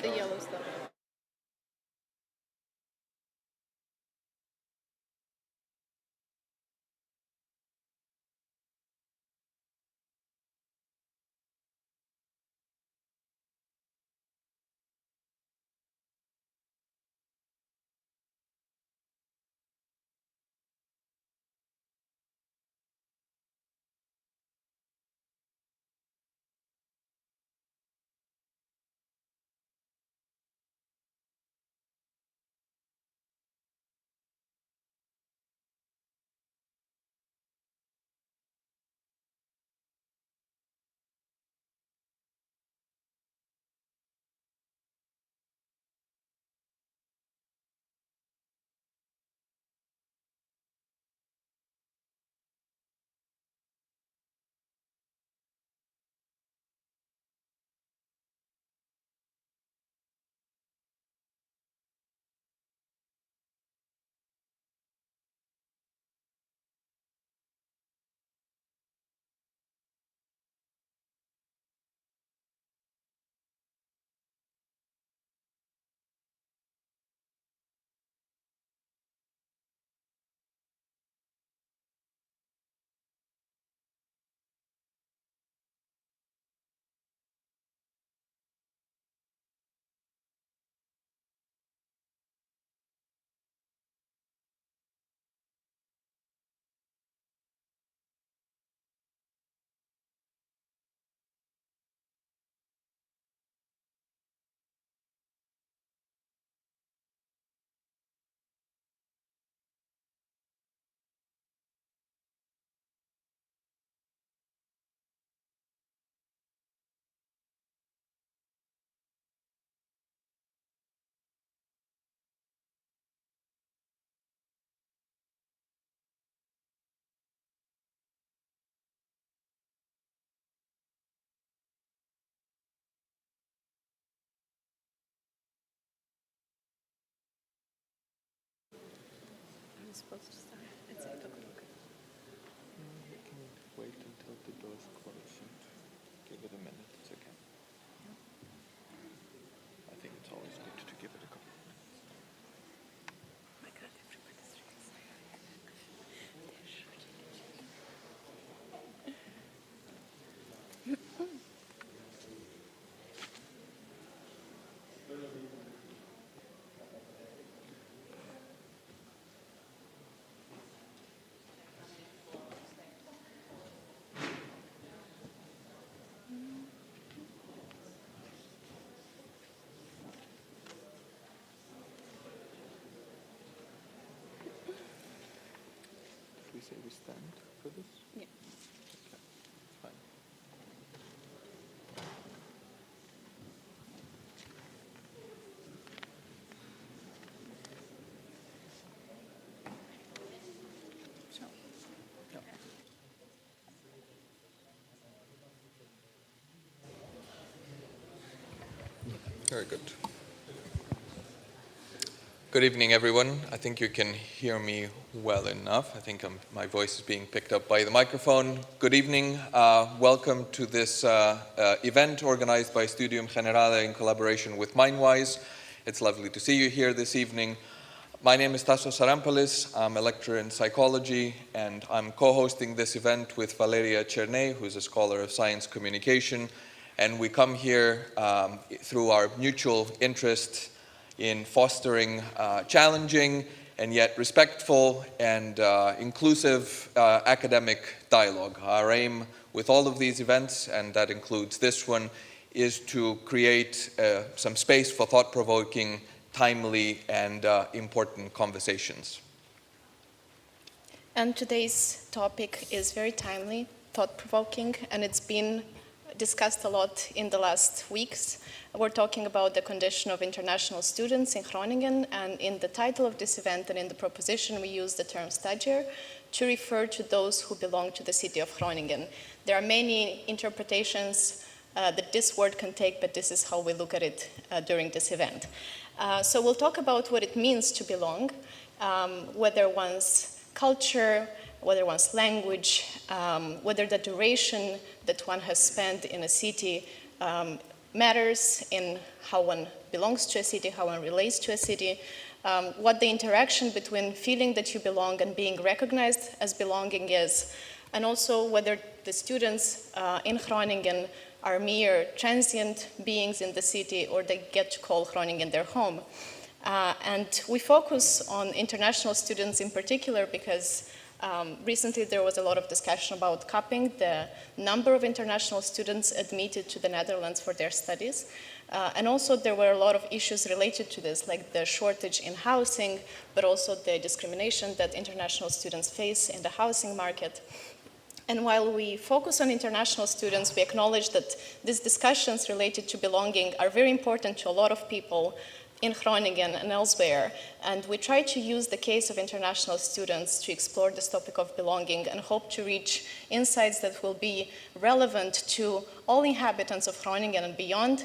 The yellow stuff. I'm supposed to start at 8 o'clock. We can wait until the doors close and give it a minute. It's okay. I think it's always good to give it a couple of minutes. Oh my God, everybody's really silent. They're shooting at you. Should we say we stand for this? Yeah. Okay, fine. So, Yeah. Very good. Good evening, everyone. I think you can hear me well enough. I think my voice is being picked up by the microphone. Good evening. Welcome to this event organized by Studium Generale in collaboration with Mindwise. It's lovely to see you here this evening. My name is Tassos Sarampalis. I'm a lecturer in psychology, and I'm co-hosting this event with Valeria Cernei, who's a scholar of science communication. And we come here through our mutual interest in fostering challenging and yet respectful and inclusive academic dialogue. Our aim with all of these events, and that includes this one, is to create some space for thought-provoking, timely, and important conversations. and today's topic is very timely, thought-provoking, and it's been discussed a lot in the last weeks. We're talking about the condition of international students in Groningen, and in the title of this event and in the proposition we use the term Stadjer to refer to those who belong to the city of Groningen. There are many interpretations that this word can take, but this is how we look at it during this event. So we'll talk about what it means to belong, whether one's culture, whether one's language, whether the duration that one has spent in a city matters in how one belongs to a city, how one relates to a city, what the interaction between feeling that you belong and being recognized as belonging is, and also whether the students in Groningen are mere transient beings in the city or they get to call Groningen their home. And we focus on international students in particular because recently there was a lot of discussion about capping the number of international students admitted to the Netherlands for their studies. And also there were a lot of issues related to this, like the shortage in housing, but also the discrimination that international students face in the housing market. And while we focus on international students, we acknowledge that these discussions related to belonging are very important to a lot of people in Groningen and elsewhere. And we try to use the case of international students to explore this topic of belonging and hope to reach insights that will be relevant to all inhabitants of Groningen and beyond,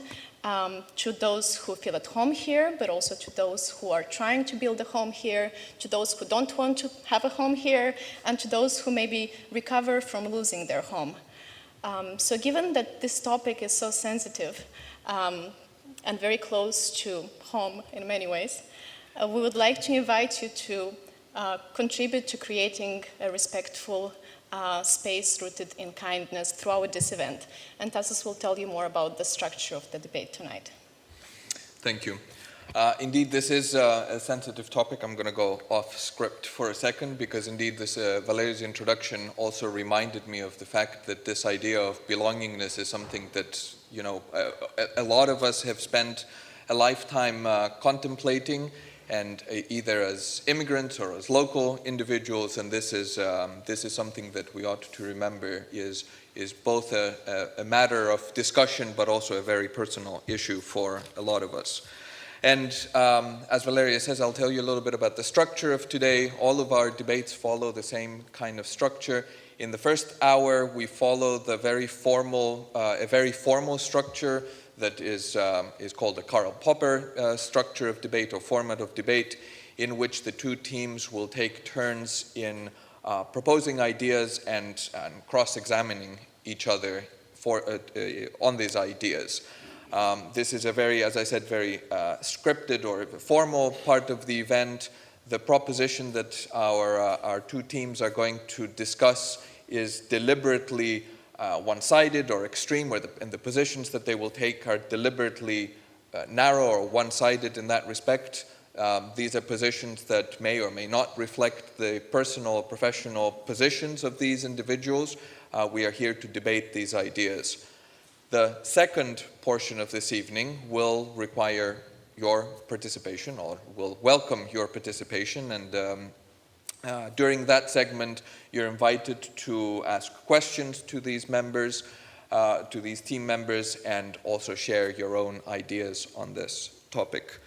to those who feel at home here, but also to those who are trying to build a home here, to those who don't want to have a home here, and to those who maybe recover from losing their home. So given that this topic is so sensitive and very close to home in many ways, we would like to invite you to contribute to creating a respectful space rooted in kindness throughout this event. And Tassos will tell you more about the structure of the debate tonight. Thank you. Indeed, this is a sensitive topic. I'm going to go off script for a second because indeed this Valeria's introduction also reminded me of the fact that this idea of belongingness is something that, you know, a lot of us have spent a lifetime contemplating, and either as immigrants or as local individuals, and this is something that we ought to remember is both a matter of discussion but also a very personal issue for a lot of us. And as Valeria says, I'll tell you a little bit about the structure of today. All of our debates follow the same kind of structure. In the first hour, we follow the very formal, a very formal structure that is called the Karl Popper structure of debate or format of debate, in which the two teams will take turns in proposing ideas and cross-examining each other on these ideas. This is a very, as I said, very scripted or formal part of the event. The proposition that our two teams are going to discuss is deliberately one-sided or extreme, and the positions that they will take are deliberately narrow or one-sided in that respect. These are positions that may or may not reflect the personal or professional positions of these individuals. We are here to debate these ideas. The second portion of this evening will require your participation, or will welcome your participation, and during that segment, you're invited to ask questions to these members, to these team members, and also share your own ideas on this topic.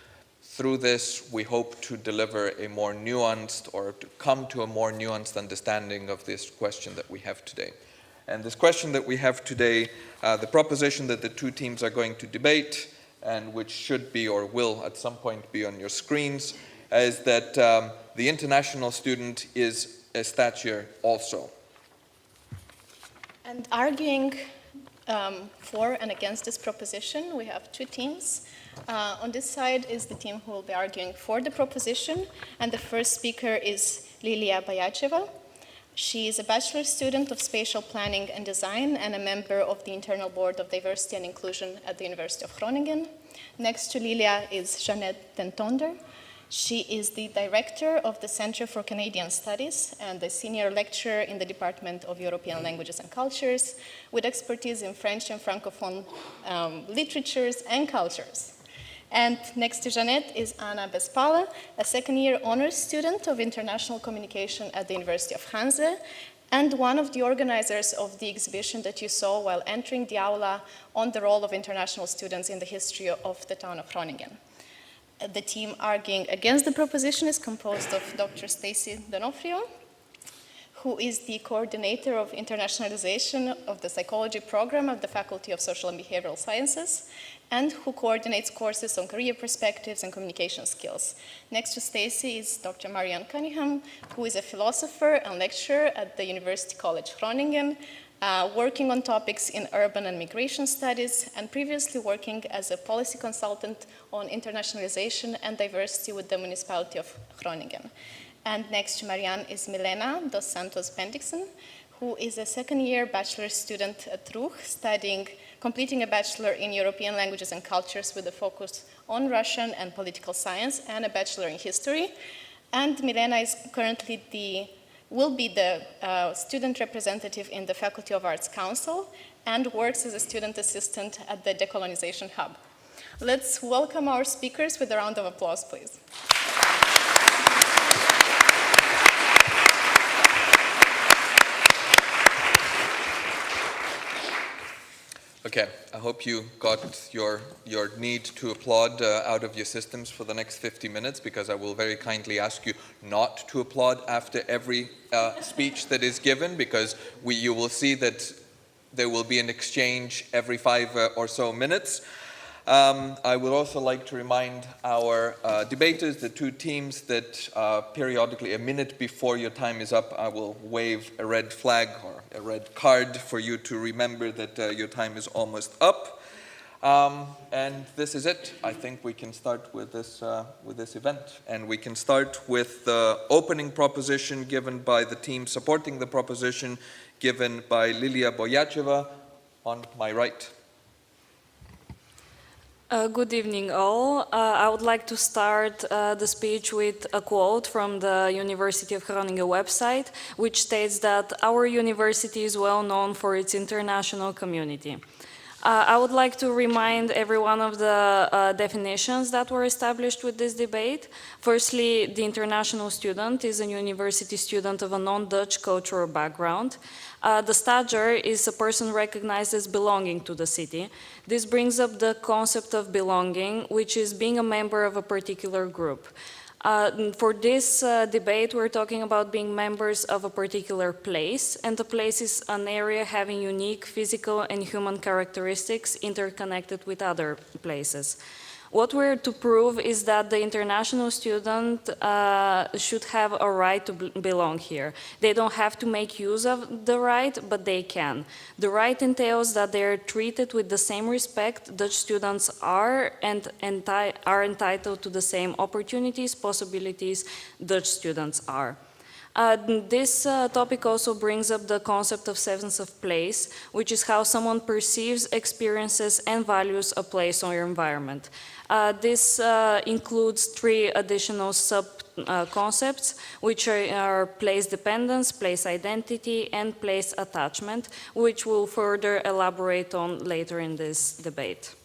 Through this, we hope to deliver a more nuanced, or to come to a more nuanced understanding of this question that we have today. And this question that we have today, the proposition that the two teams are going to debate, and which should be or will at some point be on your screens, is that the international student is a Stadjer also. And arguing for and against this proposition, we have two teams. On this side is the team who will be arguing for the proposition, and the first speaker is Lilia Bayacheva. She is a bachelor's student of spatial planning and design and a member of the Internal Board of Diversity and Inclusion at the University of Groningen. Next to Lilia is Jeannette ten Tonder. She is the director of the Center for Canadian Studies and a senior lecturer in the Department of European Languages and Cultures, with expertise in French and Francophone literatures and cultures. And next to Jeannette is Anna Bespala, a second-year honors student of international communication at the University of Hanze, and one of the organizers of the exhibition that you saw while entering the aula on the role of international students in the history of the town of Groningen. The team arguing against the proposition is composed of Dr. Stacy D'Onofrio, who is the coordinator of internationalization of the psychology program at the Faculty of Social and Behavioral Sciences, and who coordinates courses on career perspectives and communication skills. Next to Stacy is Dr. Marianne Cunningham, who is a philosopher and lecturer at the University College Groningen, working on topics in urban and migration studies, and previously working as a policy consultant on internationalization and diversity with the municipality of Groningen. And next to Marianne is Milena dos Santos Bendixen, who is a second-year bachelor student at RUH, completing a bachelor in European languages and cultures with a focus on Russian and political science, and a bachelor in history. And Milena is currently will be the student representative in the Faculty of Arts Council and works as a student assistant at the Decolonization Hub. Let's welcome our speakers with a round of applause, please. Okay, I hope you got your need to applaud out of your systems for the next 50 minutes, because I will very kindly ask you not to applaud after every speech that is given, because you will see that there will be an exchange every 5 or so minutes. I would also like to remind our debaters, the two teams, that periodically, a minute before your time is up, I will wave a red flag or a red card for you to remember that your time is almost up. And this is it. I think we can start with this event. And we can start with the opening proposition given by the team supporting the proposition, given by Lilia Boyacheva on my right. Good evening, all. I would like to start the speech with a quote from the University of Groningen website, which states that our university is well known for its international community. I would like to remind everyone of the definitions that were established with this debate. Firstly, the international student is a university student of a non-Dutch cultural background. The Stadjer is a person recognized as belonging to the city. This brings up the concept of belonging, which is being a member of a particular group. For this debate, we're talking about being members of a particular place, and the place is an area having unique physical and human characteristics interconnected with other places. What we're to prove is that the international student should have a right to belong here. They don't have to make use of the right, but they can. The right entails that they're treated with the same respect Dutch students are, and are entitled to the same opportunities, possibilities Dutch students are. This topic also brings up the concept of sense of place, which is how someone perceives, experiences, and values a place or environment. This includes 3 additional sub-concepts, which are place dependence, place identity, and place attachment, which we'll further elaborate on later in this debate.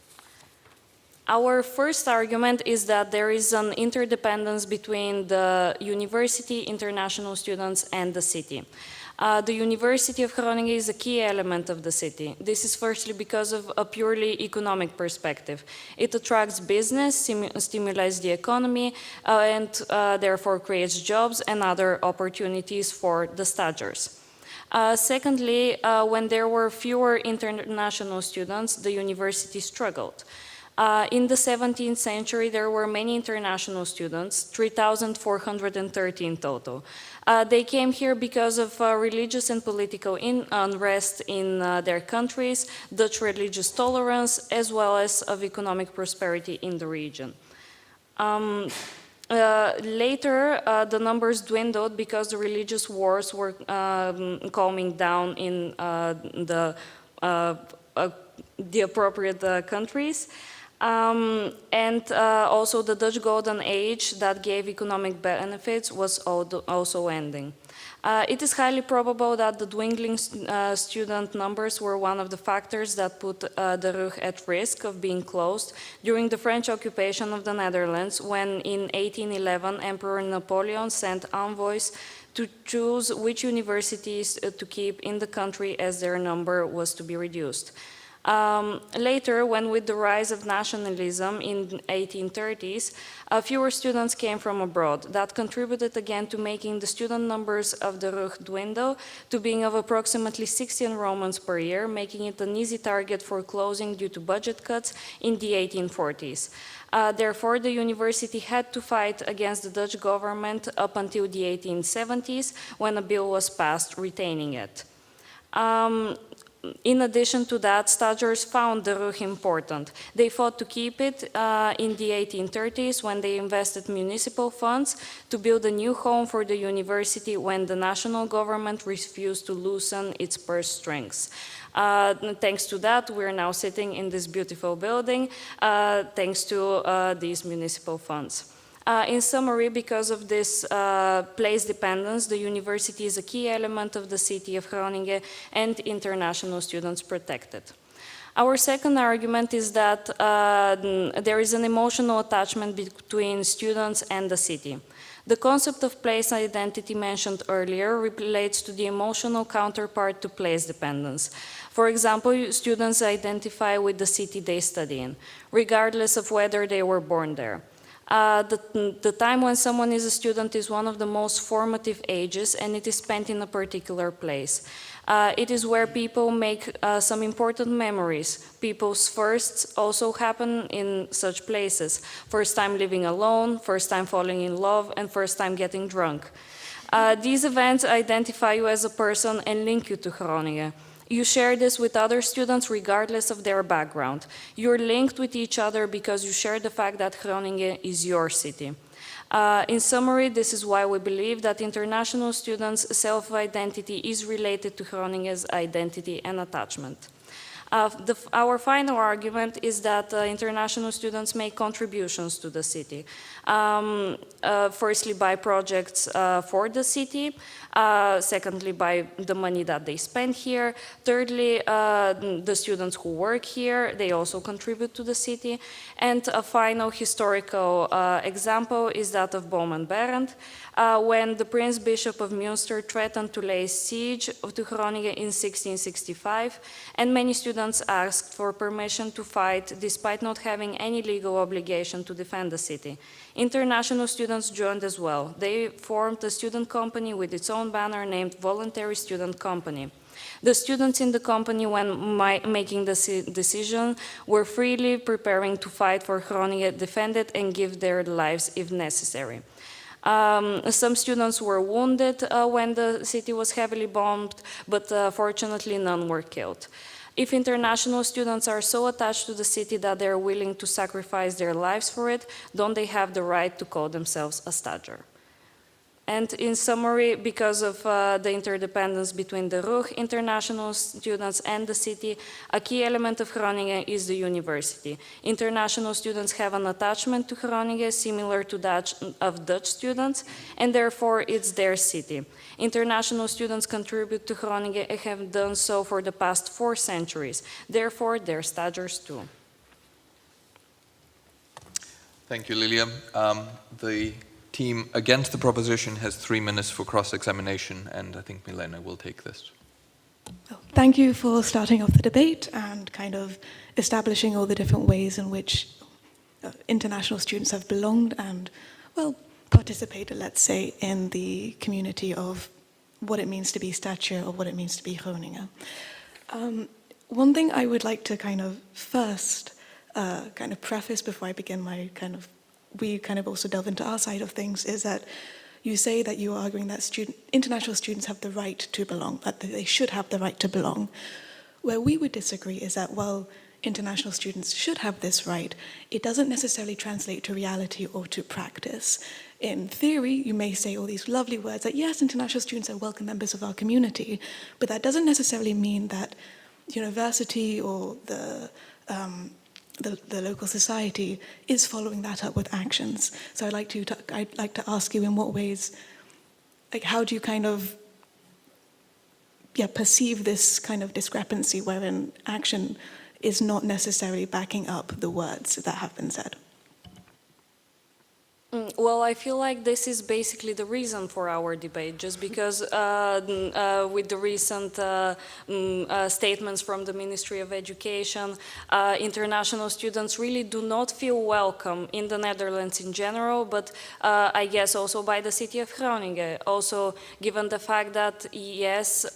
Our first argument is that there is an interdependence between the university, international students, and the city. The University of Groningen is a key element of the city. This is firstly because of a purely economic perspective. It attracts business, stimulates the economy, and therefore creates jobs and other opportunities for the Stadjers. Secondly, when there were fewer international students, the university struggled. In the 17th century, there were many international students, 3,430 in total. They came here because of religious and political unrest in their countries, Dutch religious tolerance, as well as of economic prosperity in the region. Later, the numbers dwindled because the religious wars were calming down in the appropriate countries. And also the Dutch Golden Age that gave economic benefits was also ending. It is highly probable that the dwindling student numbers were one of the factors that put the RUG at risk of being closed during the French occupation of the Netherlands, when in 1811 Emperor Napoleon sent envoys to choose which universities to keep in the country as their number was to be reduced. Later, when with the rise of nationalism in 1830s, fewer students came from abroad. That contributed again to making the student numbers of the RUG dwindle to being of approximately 60 enrollments per year, making it an easy target for closing due to budget cuts in the 1840s. Therefore, the university had to fight against the Dutch government up until the 1870s, when a bill was passed retaining it. In addition to that, Stadjers found the Rug important. They fought to keep it in the 1830s when they invested municipal funds to build a new home for the university when the national government refused to loosen its purse strings. Thanks to that, we're now sitting in this beautiful building, thanks to these municipal funds. In summary, because of this place dependence, the university is a key element of the city of Groningen and international students protect it. Our second argument is that there is an emotional attachment between students and the city. The concept of place identity mentioned earlier relates to the emotional counterpart to place dependence. For example, students identify with the city they study in, regardless of whether they were born there. The time when someone is a student is one of the most formative ages, and it is spent in a particular place. It is where people make some important memories. People's firsts also happen in such places. First time living alone, first time falling in love, and first time getting drunk. These events identify you as a person and link you to Groningen. You share this with other students regardless of their background. You're linked with each other because you share the fact that Groningen is your city. In summary, this is why we believe that international students' self-identity is related to Groningen's identity and attachment. Our final argument is that international students make contributions to the city. Firstly, by projects for the city. Secondly, by the money that they spend here. Thirdly, the students who work here, they also contribute to the city. And a final historical example is that of Bowman Barend, when the Prince Bishop of Münster threatened to lay siege to Groningen in 1665, and many students asked for permission to fight despite not having any legal obligation to defend the city. International students joined as well. They formed a student company with its own banner named Voluntary Student Company. The students in the company, when making the decision, were freely preparing to fight for Groningen, defend it, and give their lives if necessary. Some students were wounded when the city was heavily bombed, but fortunately none were killed. If international students are so attached to the city that they're willing to sacrifice their lives for it, don't they have the right to call themselves a Stadjer? And in summary, because of the interdependence between the Rug, international students, and the city, a key element of Groningen is the university. International students have an attachment to Groningen similar to that of Dutch students, and therefore it's their city. International students contribute to Groningen and have done so for the past 4 centuries. Therefore, they're Stadjers too. Thank you, Lilia. The team against the proposition has 3 minutes for cross-examination, and I think Milena will take this. Thank you for starting off the debate and kind of establishing all the different ways in which international students have belonged and, well, participated, let's say, in the community of what it means to be Stadjer or what it means to be Groningen. One thing I would like to kind of first kind of preface before I begin my we also delve into our side of things, is that you say that you are arguing that international students have the right to belong, that they should have the right to belong. Where we would disagree is that while international students should have this right, it doesn't necessarily translate to reality or to practice. In theory, you may say all these lovely words that yes, international students are welcome members of our community, but that doesn't necessarily mean that university or the local society is following that up with actions. So I'd like to ask you in what ways, like how do you kind of perceive this kind of discrepancy wherein action is not necessarily backing up the words that have been said? Well, I feel like this is basically the reason for our debate, just because with the recent statements from the Ministry of Education, international students really do not feel welcome in the Netherlands in general, but I guess also by the city of Groningen. Also, given the fact that, yes,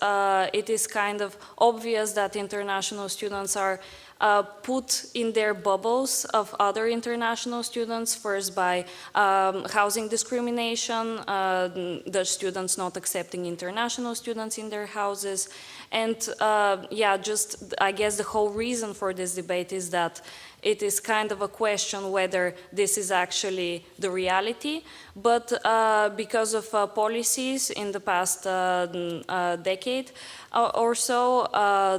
it is kind of obvious that international students are put in their bubbles of other international students, first by housing discrimination, Dutch students not accepting international students in their houses. And yeah, just I guess the whole reason for this debate is that it is kind of a question whether this is actually the reality, but because of policies in the past decade or so,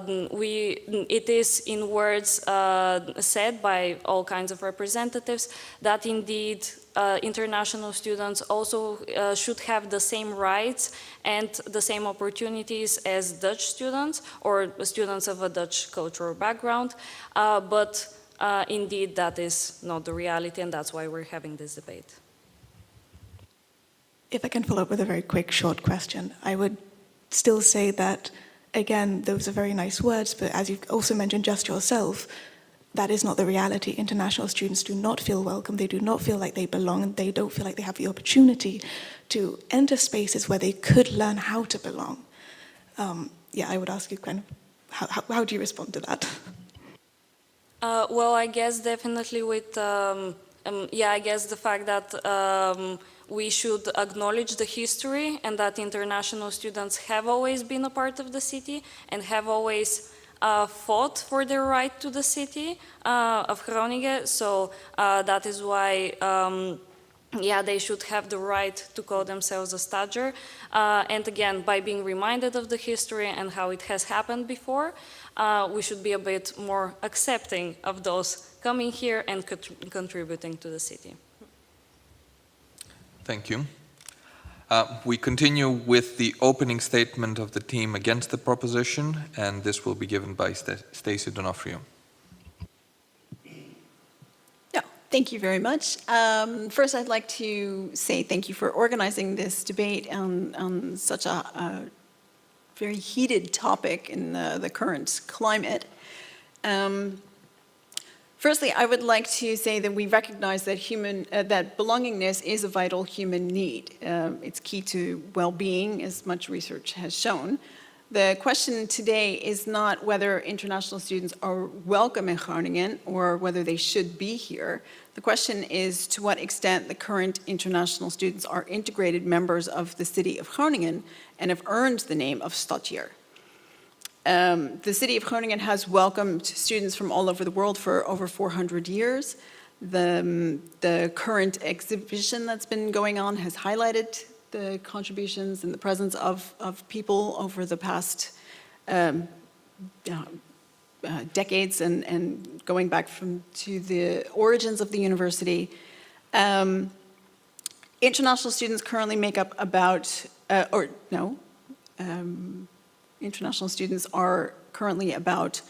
it is in words said by all kinds of representatives that indeed international students also should have the same rights and the same opportunities as Dutch students or students of a Dutch cultural background, but indeed, that is not the reality, and that's why we're having this debate. If I can follow up with a very quick, short question, I would still say that, again, those are very nice words, but as you've also mentioned just yourself, that is not the reality. International students do not feel welcome, they do not feel like they belong, and they don't feel like they have the opportunity to enter spaces where they could learn how to belong. Yeah, I would ask you kind of, how do you respond to that? Well, I guess definitely with, yeah, I guess the fact that we should acknowledge the history and that international students have always been a part of the city and have always fought for their right to the city of Groningen. So that is why, yeah, they should have the right to call themselves a Stadjer. And again, by being reminded of the history and how it has happened before, we should be a bit more accepting of those coming here and contributing to the city. Thank you. We continue with the opening statement of the team against the proposition, and this will be given by Stacey Donofrio. Yeah, thank you very much. First, I'd like to say thank you for organizing this debate on such a very heated topic in the current climate. Firstly, I would like to say that we recognize that that belongingness is a vital human need. It's key to well-being, as much research has shown. The question today is not whether international students are welcome in Groningen or whether they should be here. The question is to what extent the current international students are integrated members of the city of Groningen and have earned the name of Stadjer. The city of Groningen has welcomed students from all over the world for over 400 years. The current exhibition that's been going on has highlighted the contributions and the presence of people over the past decades and going back to the origins of the university. International students currently make up about, international students are currently about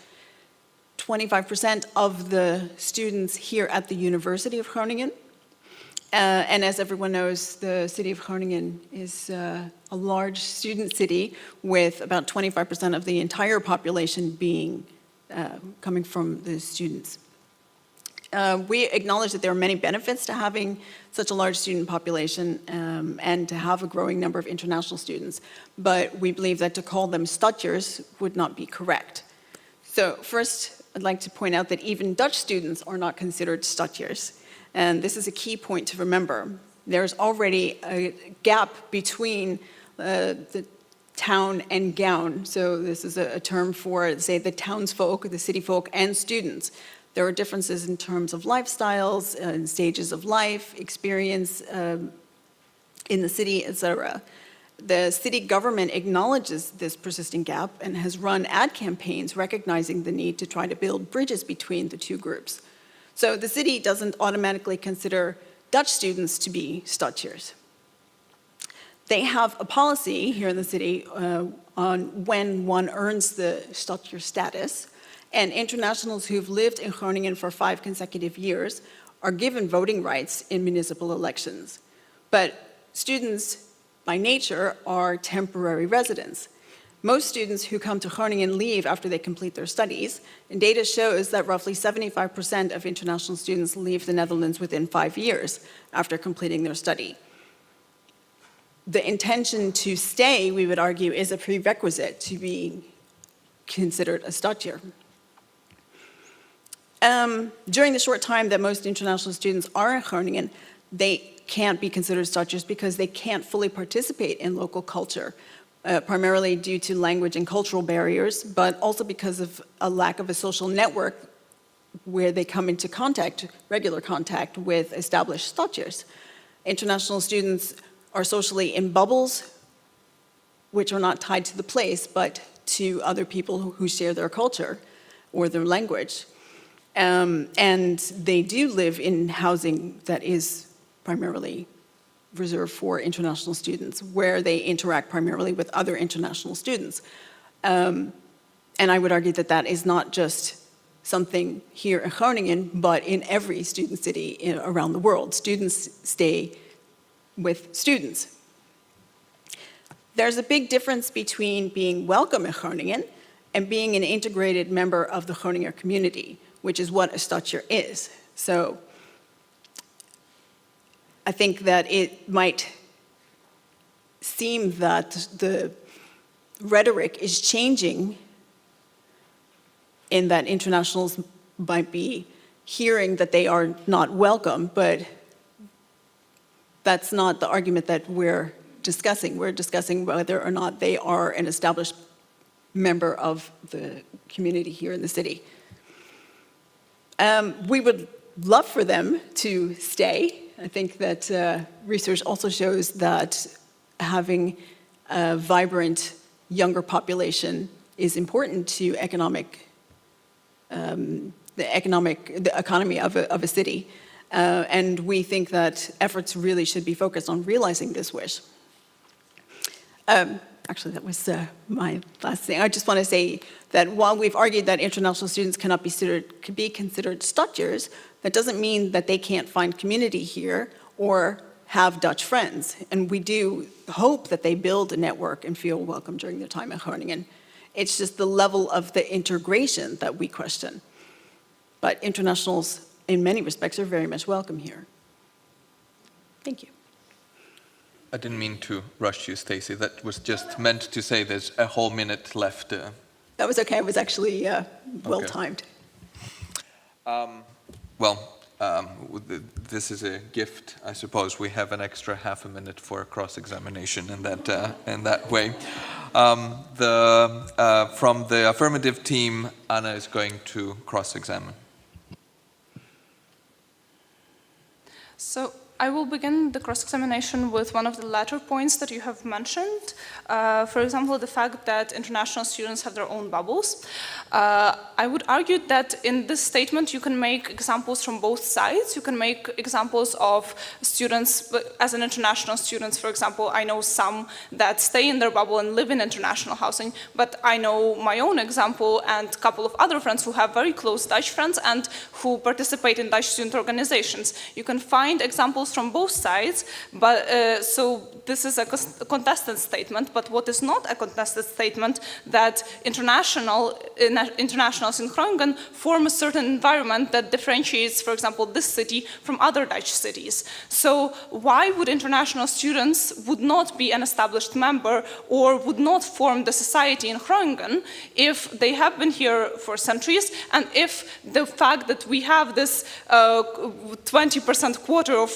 25% of the students here at the University of Groningen. And as everyone knows, the city of Groningen is a large student city with about 25% of the entire population being coming from the students. We acknowledge that there are many benefits to having such a large student population and to have a growing number of international students, but we believe that to call them Stadjers would not be correct. So first, I'd like to point out that even Dutch students are not considered Stadjers, and this is a key point to remember. There's already a gap between the town and gown, so this is a term for, say, the townsfolk, the city folk, and students. There are differences in terms of lifestyles and stages of life, experience in the city, etc. The city government acknowledges this persisting gap and has run ad campaigns recognizing the need to try to build bridges between the two groups. So the city doesn't automatically consider Dutch students to be Stadjers. They have a policy here in the city on when one earns the Stadjer status, and internationals who've lived in Groningen for 5 consecutive years are given voting rights in municipal elections. But students, by nature, are temporary residents. Most students who come to Groningen leave after they complete their studies, and data shows that roughly 75% of international students leave the Netherlands within 5 years after completing their study. The intention to stay, we would argue, is a prerequisite to be considered a Stadjer. During the short time that most international students are in Groningen, they can't be considered Stadjers because they can't fully participate in local culture, primarily due to language and cultural barriers, but also because of a lack of a social network where they come into contact, regular contact with established Stadjers. International students are socially in bubbles, which are not tied to the place, but to other people who share their culture or their language. And they do live in housing that is primarily reserved for international students, where they interact primarily with other international students. And I would argue that that is not just something here in Groningen, but in every student city around the world. Students stay with students. There's a big difference between being welcome in Groningen and being an integrated member of the Groninger community, which is what a Stadjer is. So I think that it might seem that the rhetoric is changing in that internationals might be hearing that they are not welcome, but that's not the argument that we're discussing. We're discussing whether or not they are an established member of the community here in the city. We would love for them to stay. I think that research also shows that having a vibrant younger population is important to the economy of a city. And we think that efforts really should be focused on realizing this wish. Actually, that was my last thing. I just want to say that while we've argued that international students cannot be considered Stadjers, that doesn't mean that they can't find community here or have Dutch friends. And we do hope that they build a network and feel welcome during their time in Groningen. It's just the level of the integration that we question. But internationals, in many respects, are very much welcome here. Thank you. I didn't mean to rush you, Stacey. That was just meant to say there's a whole minute left. That was okay. It was actually well-timed. This is a gift, I suppose. We have an extra half a minute for cross-examination in that way. From the affirmative team, Anna is going to cross-examine. So I will begin the cross-examination with one of the latter points that you have mentioned. For example, the fact that international students have their own bubbles. I would argue that in this statement you can make examples from both sides. You can make examples of students as an international students. For example, I know some that stay in their bubble and live in international housing, but I know my own example and a couple of other friends who have very close Dutch friends and who participate in Dutch student organizations. You can find examples from both sides, but so this is a contested statement, but what is not a contested statement that internationals in Groningen form a certain environment that differentiates, for example, this city from other Dutch cities. So why would international students would not be an established member or would not form the society in Groningen if they have been here for centuries, and if the fact that we have this 20% quarter of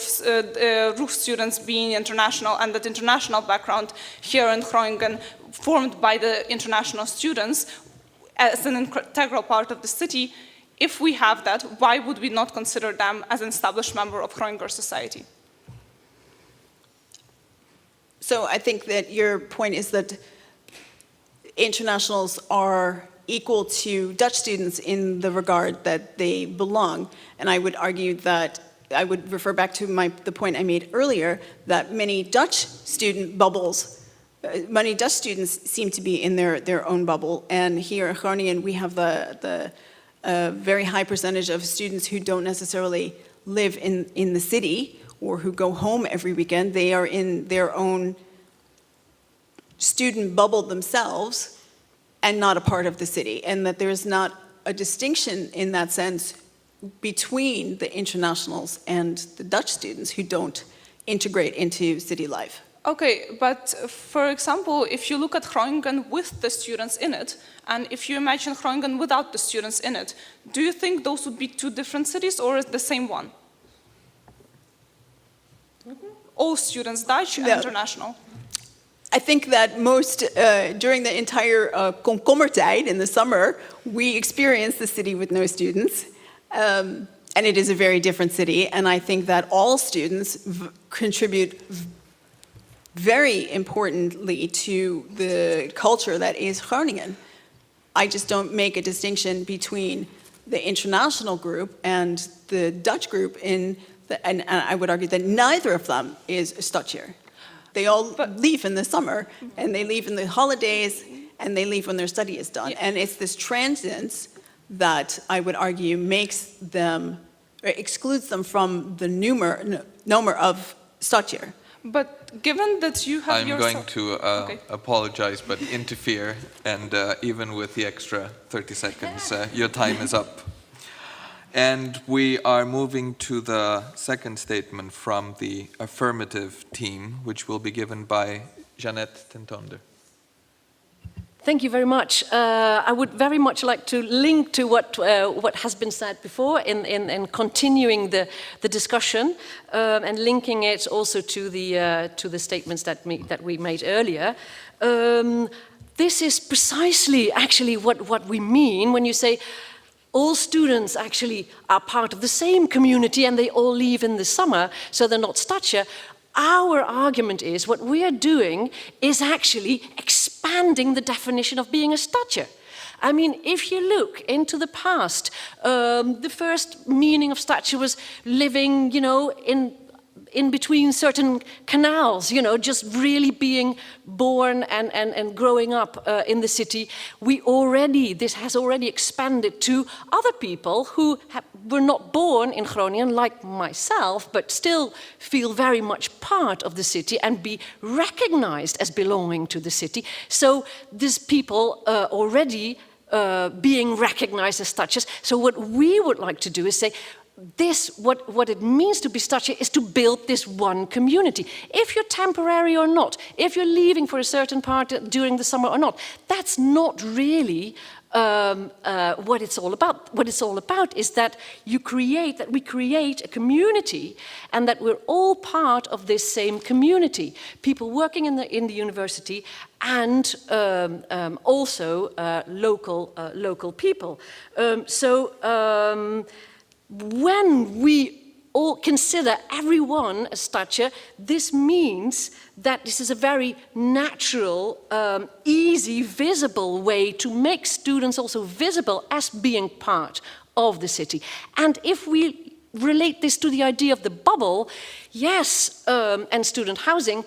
RUG students being international and that international background here in Groningen formed by the international students as an integral part of the city, if we have that, why would we not consider them as an established member of Groninger society? So I think that your point is that internationals are equal to Dutch students in the regard that they belong. And I would argue that I would refer back to the point I made earlier, that many Dutch student bubbles, many Dutch students seem to be in their own bubble. And here in Groningen, we have the very high percentage of students who don't necessarily live in the city or who go home every weekend. They are in their own student bubble themselves and not a part of the city. And that there's not a distinction in that sense between the internationals and the Dutch students who don't integrate into city life. Okay, but for example, if you look at Groningen with the students in it, and if you imagine Groningen without the students in it, do you think those would be two different cities or the same one? All students, Dutch and international. I think that during the entire komkommertijd in the summer, we experience the city with no students. And it is a very different city. And I think that all students contribute very importantly to the culture that is Groningen. I just don't make a distinction between the international group and the Dutch group and I would argue that neither of them is Stadjer. They all leave in the summer, and they leave in the holidays, and they leave when their study is done. And it's this transience that I would argue excludes them from the nomer of Stadjer. But given that you have I'm going to apologize, but interfere, and even with the extra 30 seconds, your time is up. And we are moving to the second statement from the affirmative team, which will be given by Jeannette Tentonder. Thank you very much. I would very much like to link to what has been said before in continuing the discussion and linking it also to the statements that we made earlier. This is precisely actually what we mean when you say all students actually are part of the same community and they all leave in the summer, so they're not Stadjer. Our argument is what we are doing is actually expanding the definition of being a Stadjer. I mean, if you look into the past, the first meaning of Stadjer was living, in between certain canals, just really being born and growing up in the city. This has already expanded to other people who were not born in Groningen, like myself, but still feel very much part of the city and be recognized as belonging to the city. So these people already being recognized as Stadjers. So what we would like to do is say, what it means to be Stadjer is to build this one community. If you're temporary or not, if you're leaving for a certain part during the summer or not, that's not really what it's all about. What it's all about is that we create a community, and that we're all part of this same community. People working in the university, and also local people. When we all consider everyone a Stadjer, this means that this is a very natural, easy, visible way to make students also visible as being part of the city. And if we relate this to the idea of the bubble, yes, and student housing,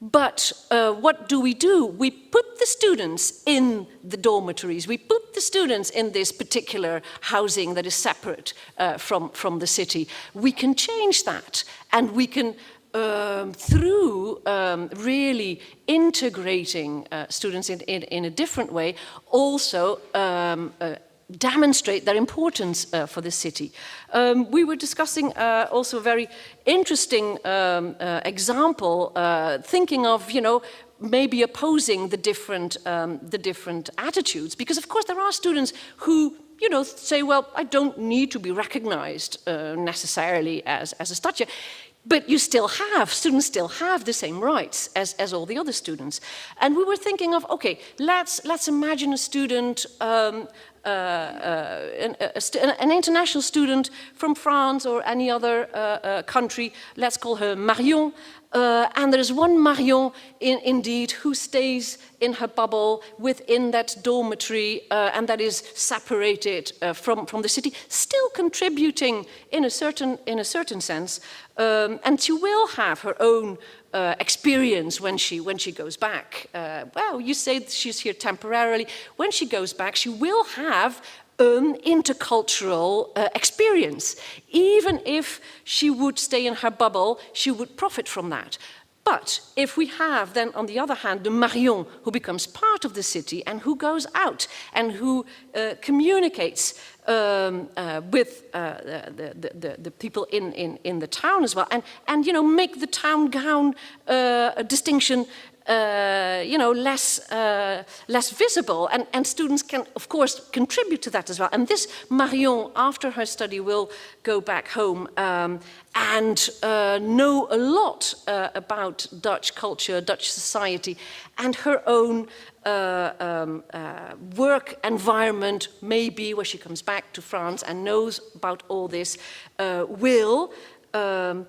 but what do? We put the students in the dormitories. We put the students in this particular housing that is separate from the city. We can change that, and we can, through really integrating students in a different way, also demonstrate their importance for the city. We were discussing also a very interesting example, thinking of, maybe opposing the different attitudes, because of course there are students who, say, well, I don't need to be recognized necessarily as a Stadjer. But students still have the same rights as all the other students. And we were thinking of, okay, let's imagine a student, an international student from France or any other country. Let's call her Marion. And there's one Marion, indeed, who stays in her bubble within that dormitory, and that is separated from the city, still contributing in a certain sense. And she will have her own experience when she goes back. Well, you say she's here temporarily. When she goes back, she will have an intercultural experience. Even if she would stay in her bubble, she would profit from that. But if we have then, on the other hand, the Marion who becomes part of the city and who goes out and who communicates with the people in the town as well, and you know, make the town gown distinction less visible, and students can, of course, contribute to that as well. And this Marion, after her study, will go back home and know a lot about Dutch culture, Dutch society, and her own work environment, maybe where she comes back to France and knows about all this, will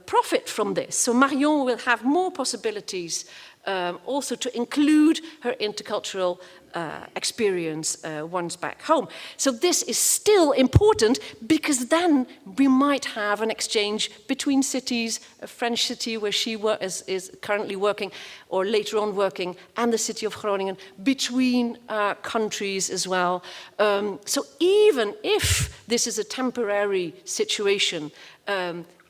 profit from this. So Marion will have more possibilities also to include her intercultural experience once back home. So this is still important because then we might have an exchange between cities, a French city where she is currently working or later on working, and the city of Groningen, between countries as well. So even if this is a temporary situation,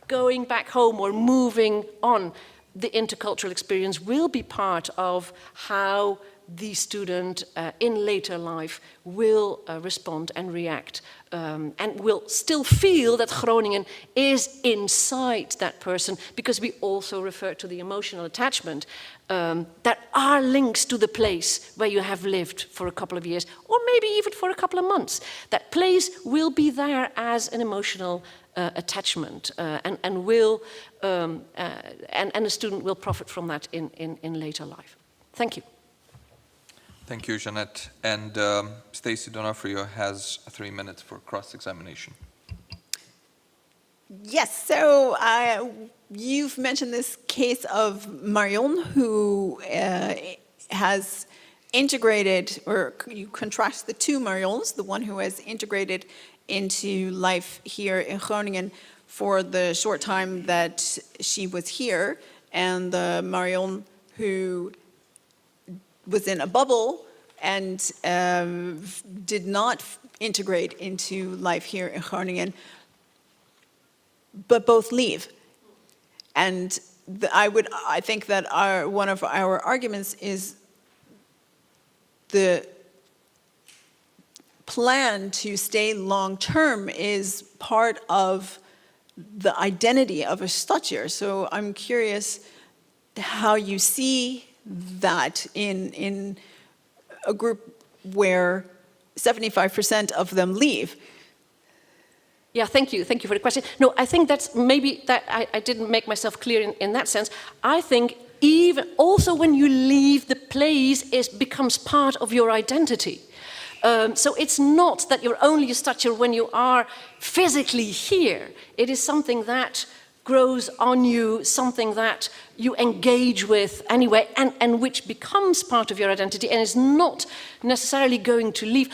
going back home or moving on, the intercultural experience will be part of how the student in later life will respond and react and will still feel that Groningen is inside that person, because we also refer to the emotional attachment that are links to the place where you have lived for a couple of years or maybe even for a couple of months. That place will be there as an emotional attachment and a student will profit from that in later life. Thank you. Thank you, Jeanette. And Stacey Donofrio has 3 minutes for cross-examination. Yes, so you've mentioned this case of Marion, who has integrated, or you contrast the two Marions, the one who has integrated into life here in Groningen for the short time that she was here, and the Marion who was in a bubble and did not integrate into life here in Groningen, but both leave. And I think that one of our arguments is the plan to stay long-term is part of the identity of a Stadjer. So I'm curious how you see that in a group where 75% of them leave. Yeah, thank you. Thank you for the question. No, I think that's maybe that I didn't make myself clear in that sense. I think even also when you leave, the place becomes part of your identity. So it's not that you're only a Stadjer when you are physically here. It is something that grows on you, something that you engage with anyway, and which becomes part of your identity and is not necessarily going to leave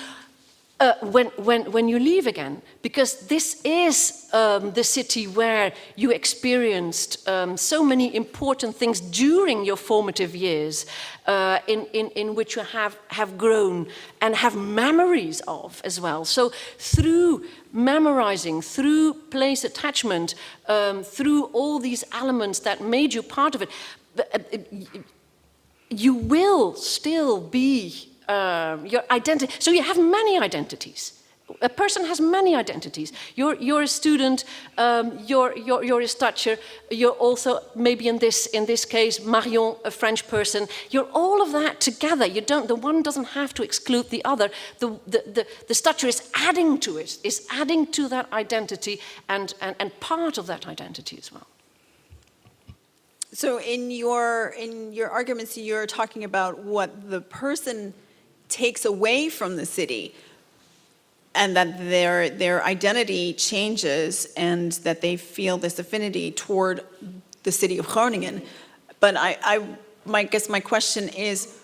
when you leave again, because this is the city where you experienced so many important things during your formative years, in which you have grown and have memories of as well. So through memorizing, through place attachment, through all these elements that made you part of it, you will still be your identity. So you have many identities. A person has many identities. You're a student. You're a Stadjer. You're also maybe in this case Marion, a French person. You're all of that together. You don't. The one doesn't have to exclude the other. The Stadjer is adding to it. Is adding to that identity and part of that identity as well. So in your arguments, you're talking about what the person takes away from the city, and that their identity changes, and that they feel this affinity toward the city of Groningen. But I guess my question is,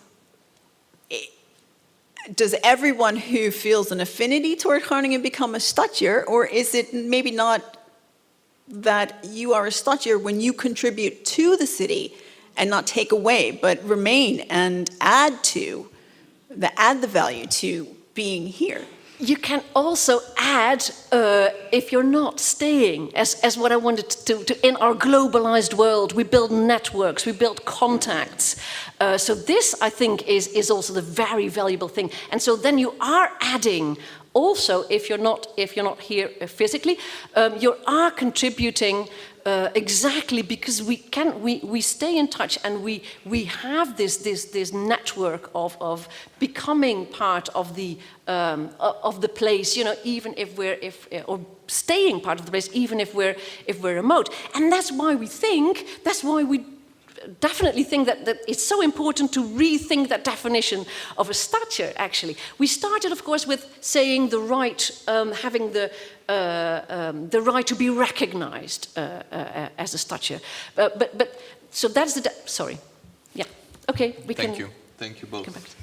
does everyone who feels an affinity toward Groningen become a Stadjer, or is it maybe not that you are a Stadjer when you contribute to the city and not take away, but remain and add the value to being here? you can also add, if you're not staying, as what I wanted to in our globalized world, we build networks, we build contacts. So this, I think, is also the very valuable thing. And so then you are adding, also, if you're not here physically, you are contributing exactly because we stay in touch and we have this network of becoming part of the place, you know, even if or staying part of the place, even if we're remote. And that's why we definitely think that it's so important to rethink that definition of a Stadjer, actually. We started, of course, with saying the right, having the right to be recognized as a Stadjer. But so that's the, sorry. Yeah, okay, we can. Thank you. Thank you both.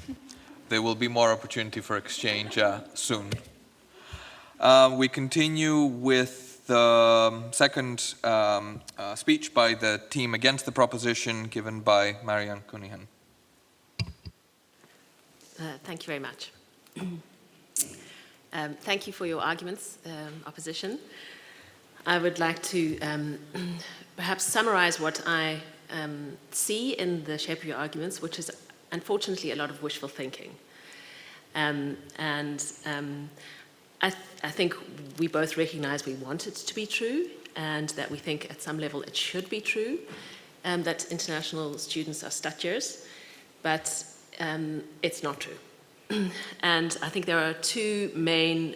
There will be more opportunity for exchange soon. We continue with the second speech by the team against the proposition given by Marianne Cunningham. Thank you very much. Thank you for your arguments, opposition. I would like to perhaps summarize what I see in the shape of your arguments, which is unfortunately a lot of wishful thinking. I think we both recognize we want it to be true and that we think at some level it should be true, that international students are Stadjers, but it's not true. And I think there are two main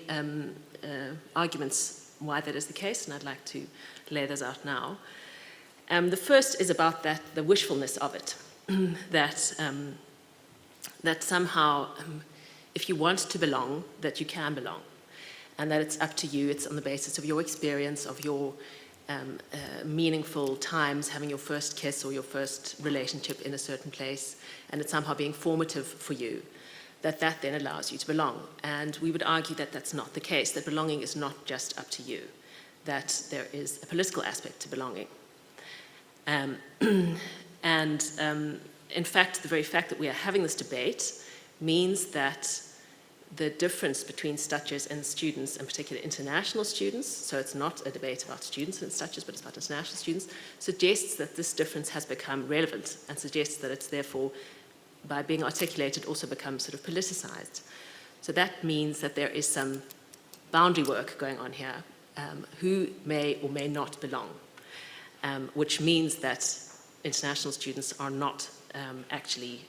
arguments why that is the case, and I'd like to lay those out now. The first is about the wishfulness of it, that somehow if you want to belong, that you can belong. And that it's up to you, it's on the basis of your experience, of your meaningful times, having your first kiss or your first relationship in a certain place, and it's somehow being formative for you, that then allows you to belong. And we would argue that that's not the case, that belonging is not just up to you, that there is a political aspect to belonging. In fact, the very fact that we are having this debate means that the difference between Stadjers and students, in particular international students, so it's not a debate about students and Stadjers, but it's about international students, suggests that this difference has become relevant and suggests that it's therefore, by being articulated, also become sort of politicized. So that means that there is some boundary work going on here, who may or may not belong, which means that international students are not actually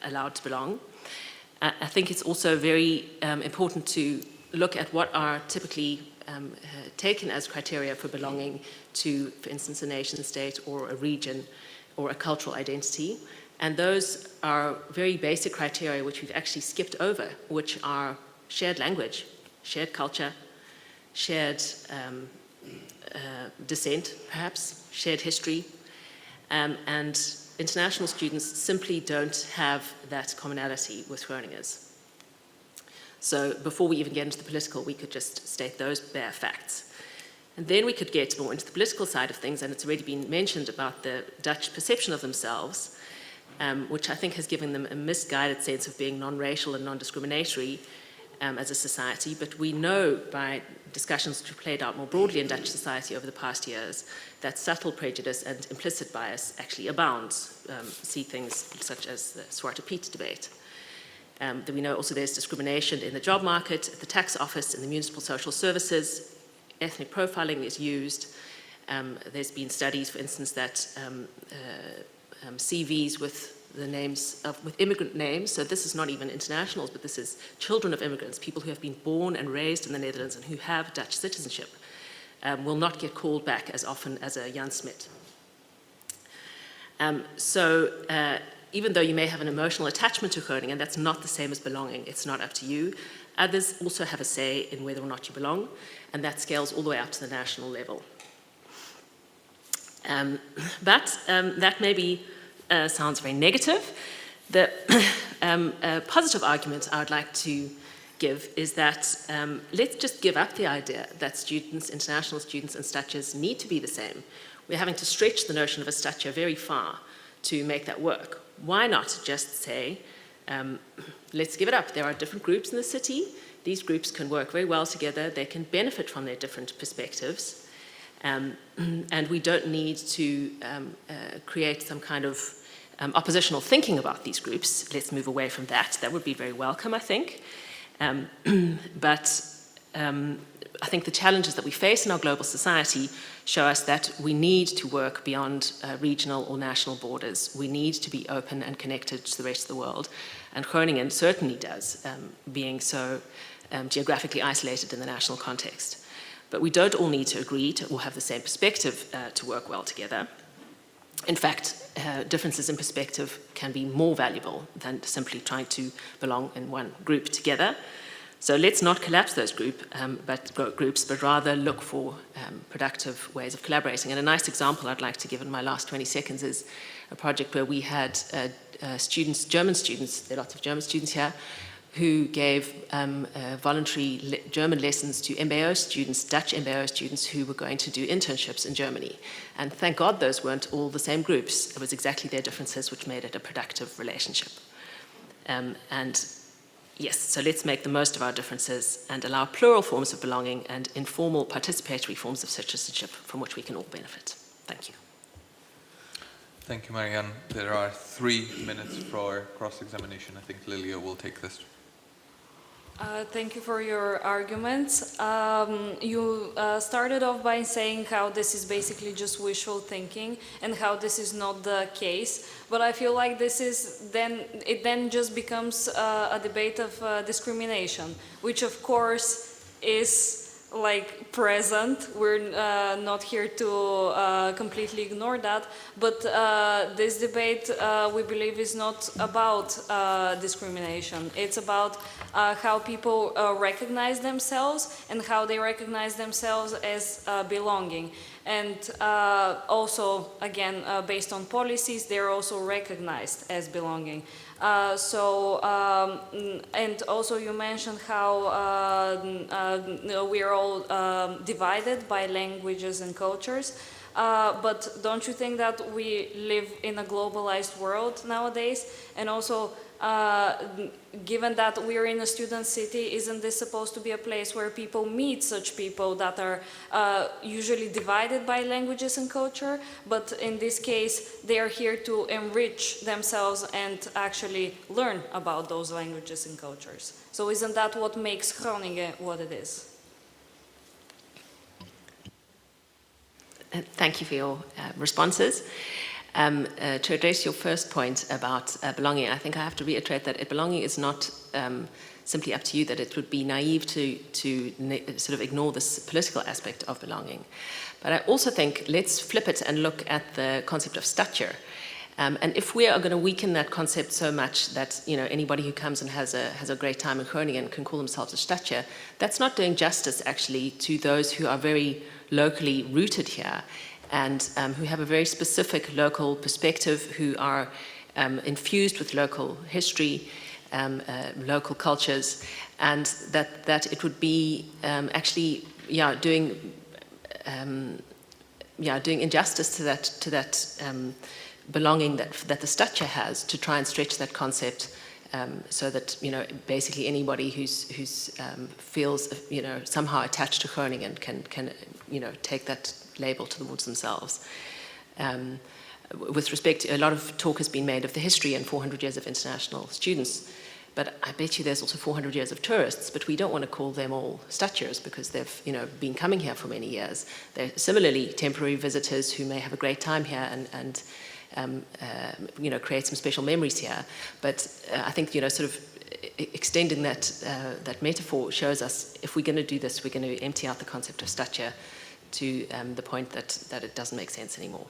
allowed to belong. I think it's also very important to look at what are typically taken as criteria for belonging to, for instance, a nation state or a region or a cultural identity. And those are very basic criteria which we've actually skipped over, which are shared language, shared culture, shared descent, perhaps, shared history, and international students simply don't have that commonality with Groningers. So before we even get into the political, we could just state those bare facts. And then we could get more into the political side of things, and it's already been mentioned about the Dutch perception of themselves, which I think has given them a misguided sense of being non-racial and non-discriminatory as a society. But we know by discussions which have played out more broadly in Dutch society over the past years that subtle prejudice and implicit bias actually abounds. See things such as the Zwarte Piet debate. That we know also there's discrimination in the job market, at the tax office, in the municipal social services. Ethnic profiling is used. There's been studies, for instance, that CVs with the names with immigrant names, so this is not even internationals, but this is children of immigrants, people who have been born and raised in the Netherlands and who have Dutch citizenship, will not get called back as often as a Jan Smit. Even though you may have an emotional attachment to Groningen, that's not the same as belonging. It's not up to you. Others also have a say in whether or not you belong, and that scales all the way up to the national level. But that maybe sounds very negative. The positive argument I would like to give is that let's just give up the idea that students, international students and Stadjers need to be the same. We're having to stretch the notion of a Stadjer very far to make that work. Why not just say, let's give it up. There are different groups in the city. These groups can work very well together. They can benefit from their different perspectives. And we don't need to create some kind of oppositional thinking about these groups. Let's move away from that. That would be very welcome, I think. But I think the challenges that we face in our global society show us that we need to work beyond regional or national borders. We need to be open and connected to the rest of the world. And Groningen certainly does, being so geographically isolated in the national context. But we don't all need to agree to or have the same perspective to work well together. In fact, differences in perspective can be more valuable than simply trying to belong in one group together. So let's not collapse those groups, but rather look for productive ways of collaborating. And a nice example I'd like to give in my last 20 seconds is a project where we had students, German students, there are lots of German students here, who gave voluntary German lessons to MBO students, Dutch MBO students who were going to do internships in Germany. And thank God those weren't all the same groups. It was exactly their differences which made it a productive relationship. And yes, so let's make the most of our differences and allow plural forms of belonging and informal participatory forms of citizenship from which we can all benefit. Thank you. Thank you, Marianne. There are 3 minutes for cross-examination. I think Lilia will take this. Thank you for your arguments. You started off by saying how this is basically just wishful thinking and how this is not the case. But I feel like this is it then just becomes a debate of discrimination, which of course is like present. We're not here to completely ignore that, but this debate we believe is not about discrimination. It's about how people recognize themselves and how they recognize themselves as belonging. And also, again, based on policies, they're also recognized as belonging. And also you mentioned how we are all divided by languages and cultures. But don't you think that we live in a globalized world nowadays? And also, given that we're in a student city, isn't this supposed to be a place where people meet such people that are usually divided by languages and culture? But in this case, they are here to enrich themselves and actually learn about those languages and cultures. So isn't that what makes Groningen what it is? Thank you for your responses. To address your first point about belonging, I think I have to reiterate that belonging is not simply up to you, that it would be naive to sort of ignore this political aspect of belonging. But I also think let's flip it and look at the concept of Stadjer. And if we are going to weaken that concept so much that anybody who comes and has a great time in Groningen can call themselves a Stadjer, that's not doing justice actually to those who are very locally rooted here and who have a very specific local perspective, who are infused with local history, local cultures, and that it would be actually doing injustice to that belonging that the Stadjer has, to try and stretch that concept so that basically anybody who's feels somehow attached to Groningen can take that label towards themselves. With respect, a lot of talk has been made of the history and 400 years of international students, but I bet you there's also 400 years of tourists, but we don't want to call them all Stadjers because they've been coming here for many years. They're similarly temporary visitors who may have a great time here and create some special memories here. But I think sort of extending that metaphor shows us if we're going to do this, we're going to empty out the concept of Stadjer to the point that it doesn't make sense anymore.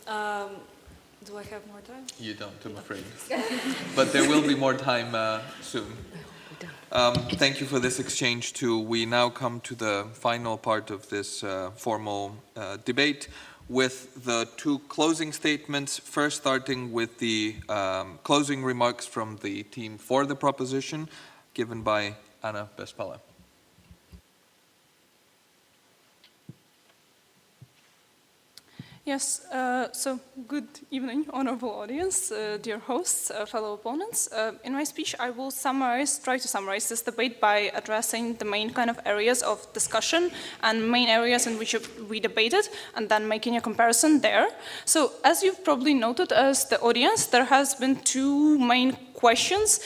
Do I have more time? You don't, I'm afraid. But there will be more time soon. Thank you for this exchange too. We now come to the final part of this formal debate with the 2 closing statements, first starting with the closing remarks from the team for the proposition, given by Anna Bespala. Yes, so good evening, honorable audience, dear hosts, fellow opponents. In my speech, I will try to summarize this debate by addressing the main kind of areas of discussion and main areas in which we debated, and then making a comparison there. So, as you've probably noted as the audience, there has been two main questions,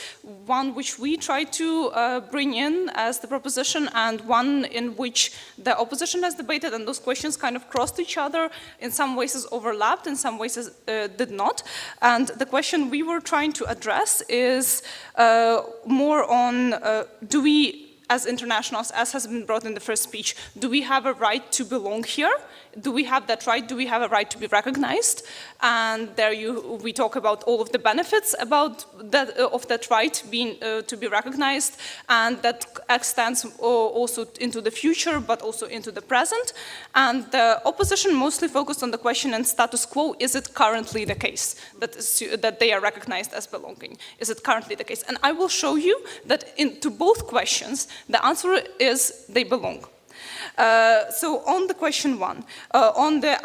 one which we tried to bring in as the proposition, and one in which the opposition has debated, and those questions kind of crossed each other, in some ways overlapped, in some ways did not. And the question we were trying to address is more on, do we, as internationals, as has been brought in the first speech, do we have a right to belong here? Do we have that right? Do we have a right to be recognized? And there we talk about all of the benefits about that, of that right being to be recognized, and that extends also into the future, but also into the present. And the opposition mostly focused on the question in status quo: is it currently the case that they are recognized as belonging? Is it currently the case? And I will show you that to both questions, the answer is they belong. So on the question one, on the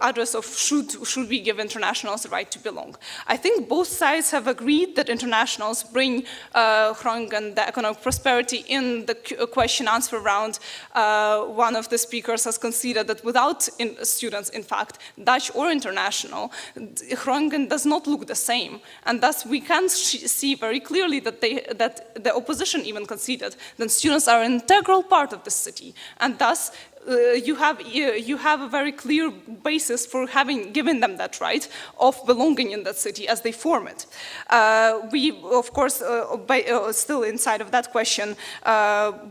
address of should we give internationals the right to belong, I think both sides have agreed that internationals bring Groningen the economic prosperity. In the question answer round, one of the speakers has conceded that without students, in fact, Dutch or international, Groningen does not look the same, and thus we can see very clearly that the opposition even conceded that students are an integral part of the city. And thus, you have a very clear basis for having given them that right of belonging in that city as they form it. We, of course, still inside of that question,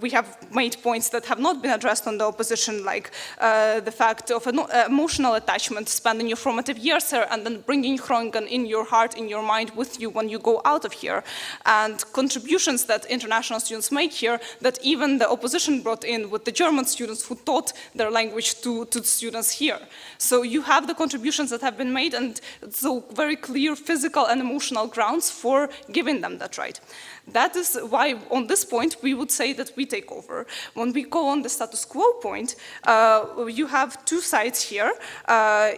we have made points that have not been addressed on the opposition, like the fact of an emotional attachment, spending your formative years here and then bringing Groningen in your heart, in your mind with you when you go out of here, and contributions that international students make here that even the opposition brought in with the German students who taught their language to students here. So you have the contributions that have been made, and so very clear physical and emotional grounds for giving them that right. That is why, on this point, we would say that we take over. When we go on the status quo point, you have two sides here.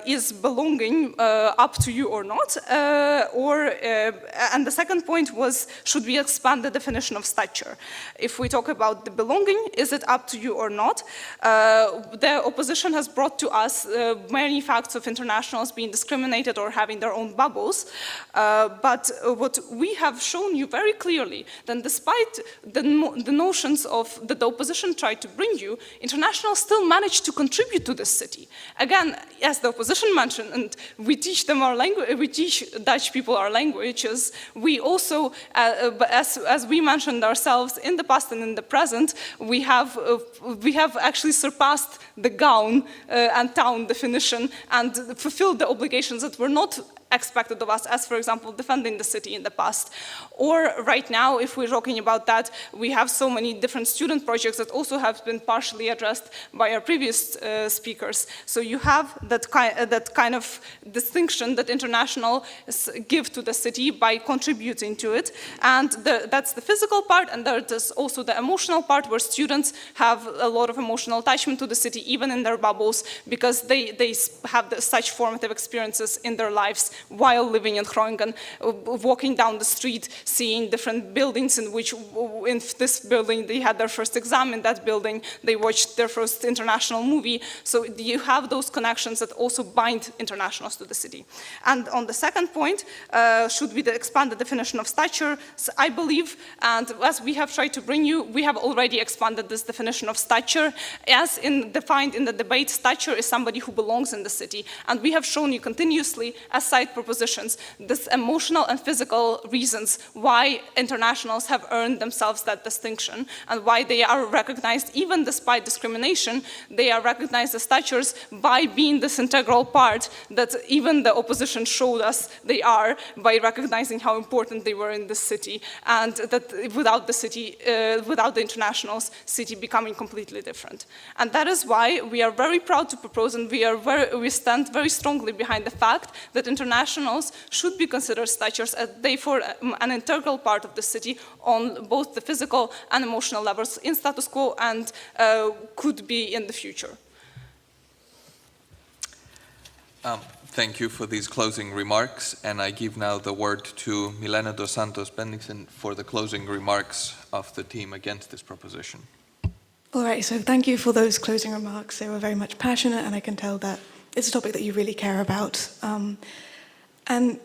Is belonging up to you or not? And the second point was, should we expand the definition of stature? If we talk about the belonging, is it up to you or not? The opposition has brought to us many facts of internationals being discriminated or having their own bubbles. But what we have shown you very clearly, then despite the notions that the opposition tried to bring you, internationals still managed to contribute to this city. Again, as the opposition mentioned, and we teach them our language, we teach Dutch people our languages, we also, as we mentioned ourselves in the past and in the present, we have actually surpassed the gown and town definition and fulfilled the obligations that were not expected of us, as for example, defending the city in the past. Or right now, if we're talking about that, we have so many different student projects that also have been partially addressed by our previous speakers. So you have that kind of distinction that internationals give to the city by contributing to it. And that's the physical part, and there is also the emotional part where students have a lot of emotional attachment to the city, even in their bubbles, because they have such formative experiences in their lives while living in Groningen, walking down the street, seeing different buildings in which, in this building, they had their first exam, in that building, they watched their first international movie. So you have those connections that also bind internationals to the city. And on the second point, should we expand the definition of stature? So I believe, and as we have tried to bring you, we have already expanded this definition of stature. As defined in the debate, stature is somebody who belongs in the city. And we have shown you continuously, as side propositions, this emotional and physical reasons why internationals have earned themselves that distinction and why they are recognized, even despite discrimination, they are recognized as statures by being this integral part that even the opposition showed us they are, by recognizing how important they were in this city, and that without the city, without the internationals, city becoming completely different. And that is why we are very proud to propose, and we stand very strongly behind the fact that internationals should be considered statures as therefore an integral part of the city on both the physical and emotional levels in status quo and could be in the future. Thank you for these closing remarks, and I give now the word to Milena dos Santos Bendixen for the closing remarks of the team against this proposition. All right, so thank you for those closing remarks. They were very much passionate, and I can tell that it's a topic that you really care about. And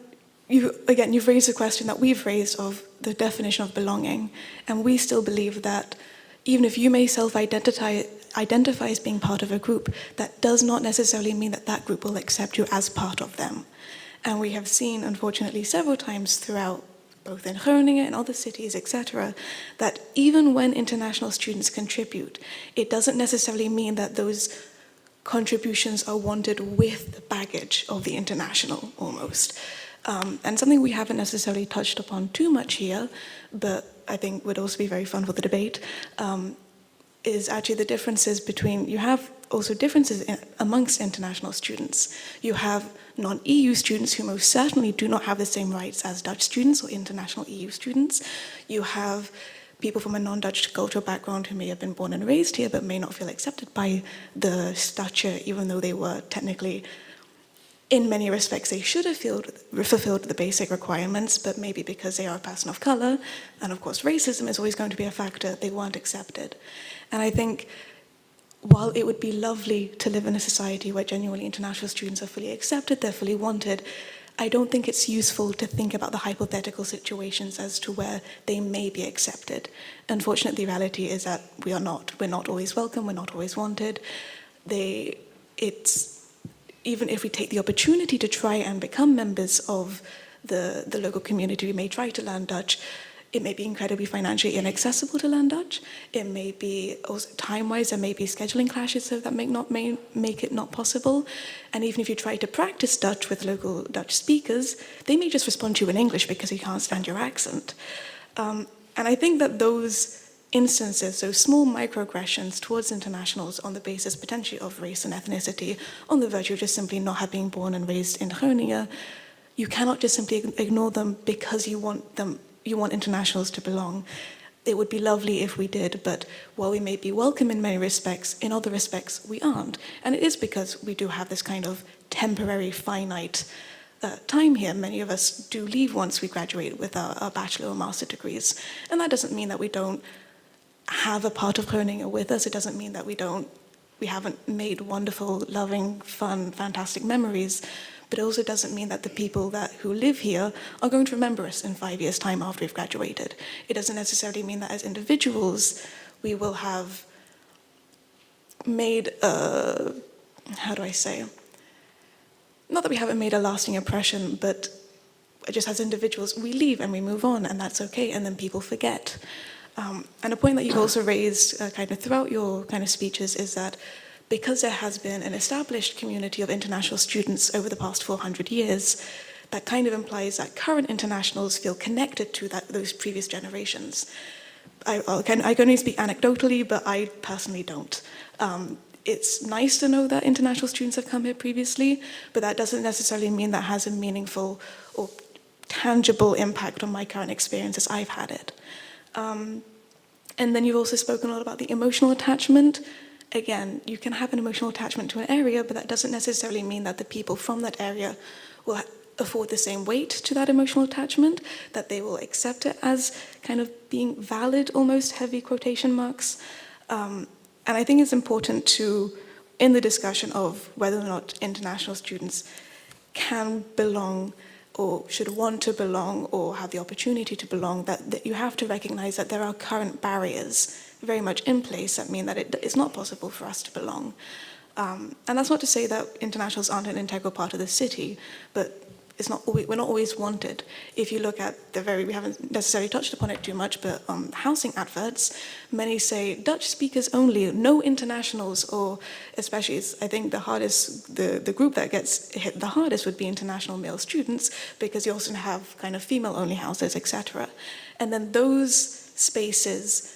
you've raised a question that we've raised of the definition of belonging, and we still believe that even if you may self-identify as being part of a group, that does not necessarily mean that that group will accept you as part of them. And we have seen, unfortunately, several times throughout, both in Groningen and other cities, etc., that even when international students contribute, it doesn't necessarily mean that those contributions are wanted with the baggage of the international, almost. And something we haven't necessarily touched upon too much here, but I think would also be very fun for the debate, is actually the differences between, you have also differences amongst international students. You have non-EU students who most certainly do not have the same rights as Dutch students or international EU students. You have people from a non-Dutch cultural background who may have been born and raised here but may not feel accepted by the Stadjer, even though they were technically, in many respects, they should have fulfilled the basic requirements, but maybe because they are a person of color, and of course racism is always going to be a factor, they weren't accepted. And I think while it would be lovely to live in a society where genuinely international students are fully accepted, they're fully wanted, I don't think it's useful to think about the hypothetical situations as to where they may be accepted. Unfortunately, the reality is that we're not always welcome, we're not always wanted. Even if we take the opportunity to try and become members of the local community, we may try to learn Dutch. It may be incredibly financially inaccessible to learn Dutch. It may be also time-wise, there may be scheduling clashes so that may make it not possible. And even if you try to practice Dutch with local Dutch speakers, they may just respond to you in English because they can't stand your accent. And I think that those instances, so small microaggressions towards internationals on the basis potentially of race and ethnicity, on the virtue of just simply not having been born and raised in Groningen, you cannot just simply ignore them because you want internationals to belong. It would be lovely if we did, but while we may be welcome in many respects, in other respects we aren't. And it is because we do have this kind of temporary, finite time here. Many of us do leave once we graduate with our bachelor or master degrees. And that doesn't mean that we don't have a part of Groningen with us. It doesn't mean that we haven't made wonderful, loving, fun, fantastic memories. But it also doesn't mean that the people who live here are going to remember us in 5 years' time after we've graduated. It doesn't necessarily mean that as individuals we will have made not that we haven't made a lasting impression, but just as individuals we leave and we move on, and that's okay, and then people forget. And a point that you've also raised kind of throughout your kind of speeches is that because there has been an established community of international students over the past 400 years, that kind of implies that current internationals feel connected to those previous generations. I can only speak anecdotally, but I personally don't. It's nice to know that international students have come here previously, but that doesn't necessarily mean that has a meaningful or tangible impact on my current experience as I've had it. And then you've also spoken a lot about the emotional attachment. Again, you can have an emotional attachment to an area, but that doesn't necessarily mean that the people from that area will afford the same weight to that emotional attachment, that they will accept it as kind of being valid, almost heavy quotation marks. And I think it's important to, in the discussion of whether or not international students can belong or should want to belong or have the opportunity to belong, that you have to recognize that there are current barriers very much in place that mean that it's not possible for us to belong. And that's not to say that internationals aren't an integral part of the city, but we're not always wanted. If you look at we haven't necessarily touched upon it too much, but housing adverts, many say Dutch speakers only, no internationals, or especially, I think the group that gets hit the hardest would be international male students, because you also have kind of female-only houses, etc. And then those spaces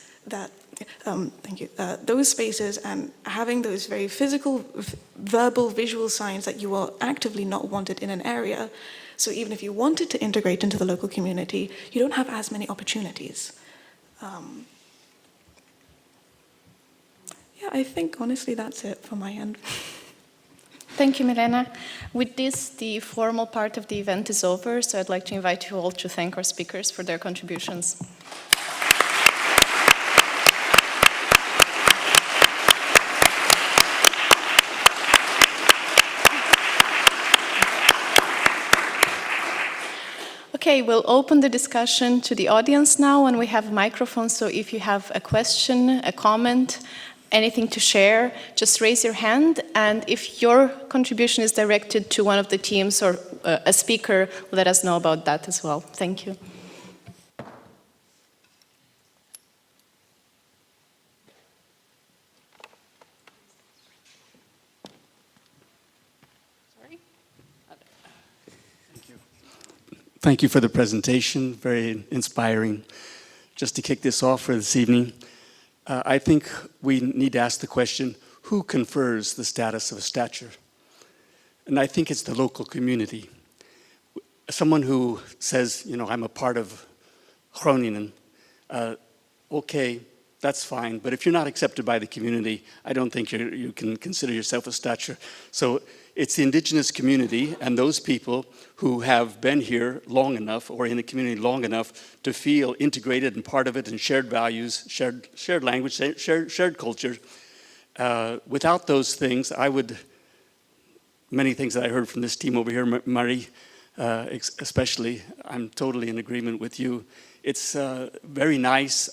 those spaces and having those very physical, verbal, visual signs that you are actively not wanted in an area. So even if you wanted to integrate into the local community, you don't have as many opportunities. I think honestly that's it from my end. Thank you, Milena. With this, the formal part of the event is over, so I'd like to invite you all to thank our speakers for their contributions. Okay, we'll open the discussion to the audience now, and we have microphones, so if you have a question, a comment, anything to share, just raise your hand, and if your contribution is directed to one of the teams or a speaker, let us know about that as well. Thank you. Thank you for the presentation, very inspiring. Just to kick this off for this evening, I think we need to ask the question, who confers the status of a Stadjer? And I think it's the local community. Someone who says, you know, I'm a part of Groningen, okay, that's fine, but if you're not accepted by the community, I don't think you can consider yourself a Stadjer. So it's the indigenous community and those people who have been here long enough or in the community long enough to feel integrated and part of it and shared values, shared language, shared culture. Without those things, many things that I heard from this team over here, Marie, especially, I'm totally in agreement with you. It's very nice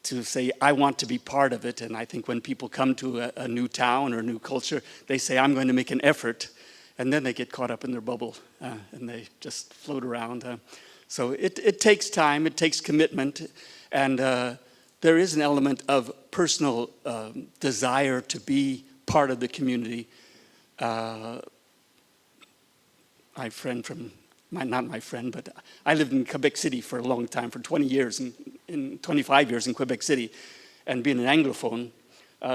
to say, I want to be part of it. And I think when people come to a new town or a new culture, they say, I'm going to make an effort. And then they get caught up in their bubble and they just float around. So it takes time, it takes commitment. And there is an element of personal desire to be part of the community. My friend not my friend, but I lived in Quebec City for a long time, for 20 years, in 25 years in Quebec City. And being an Anglophone,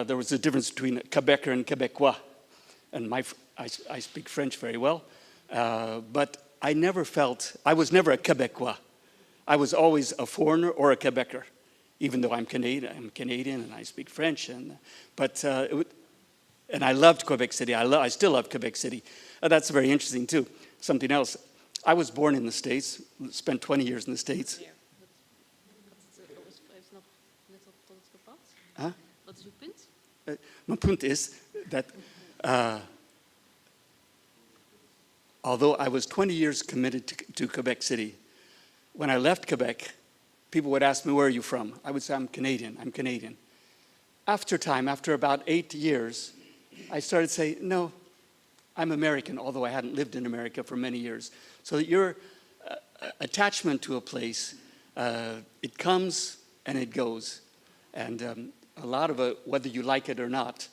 there was a difference between a Quebecer and Quebecois. And I speak French very well, but I was never a Quebecois. I was always a foreigner or a Quebecer, even though I'm Canadian and I speak French. And I loved Quebec City. I still love Quebec City. That's very interesting too. Something else. I was born in the States, spent 20 years in the States. Huh? My point is that although I was 20 years committed to Quebec City, when I left Quebec, people would ask me, where are you from? I would say, I'm Canadian. After about 8 years, I started to say, no, I'm American, although I hadn't lived in America for many years. So your attachment to a place, it comes and it goes. And a lot of it, whether you like it or not,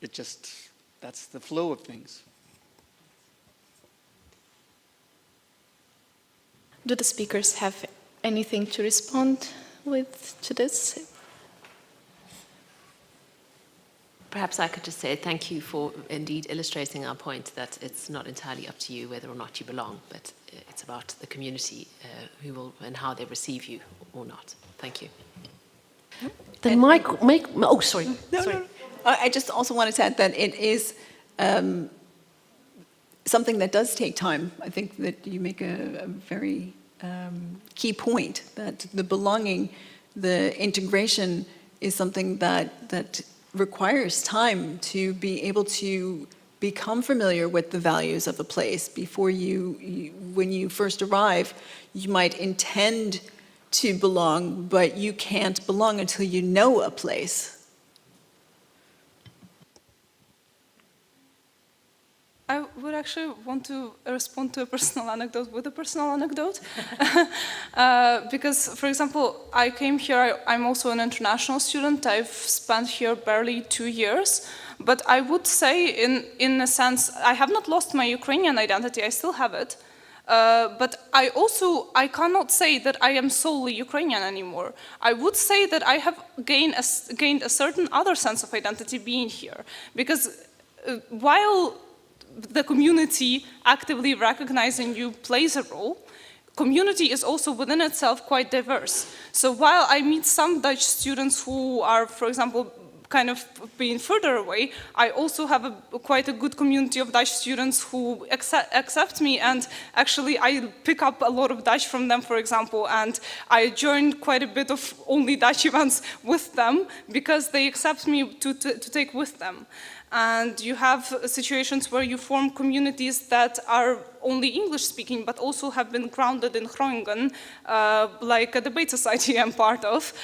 that's the flow of things. Do the speakers have anything to respond with to this? Perhaps I could just say thank you for indeed illustrating our point that it's not entirely up to you whether or not you belong, but it's about the community who will and how they receive you or not. Thank you. Then sorry. No. I just also wanted to add that it is something that does take time. I think that you make a very key point that the belonging, the integration is something that requires time to be able to become familiar with the values of a place. Before when you first arrive, you might intend to belong, but you can't belong until you know a place. I would actually want to respond to a personal anecdote with a personal anecdote. Because, for example, I came here, I'm also an international student. I've spent here barely 2 years. But I would say, in a sense, I have not lost my Ukrainian identity, I still have it. But I cannot say that I am solely Ukrainian anymore. I would say that I have gained a certain other sense of identity being here. Because while the community actively recognizing you plays a role, community is also within itself quite diverse. So while I meet some Dutch students who are, for example, kind of being further away, I also have quite a good community of Dutch students who accept me, and actually I pick up a lot of Dutch from them, for example, and I joined quite a bit of only Dutch events with them because they accept me to take with them. And you have situations where you form communities that are only English speaking, but also have been grounded in Groningen, like a debate society I'm part of.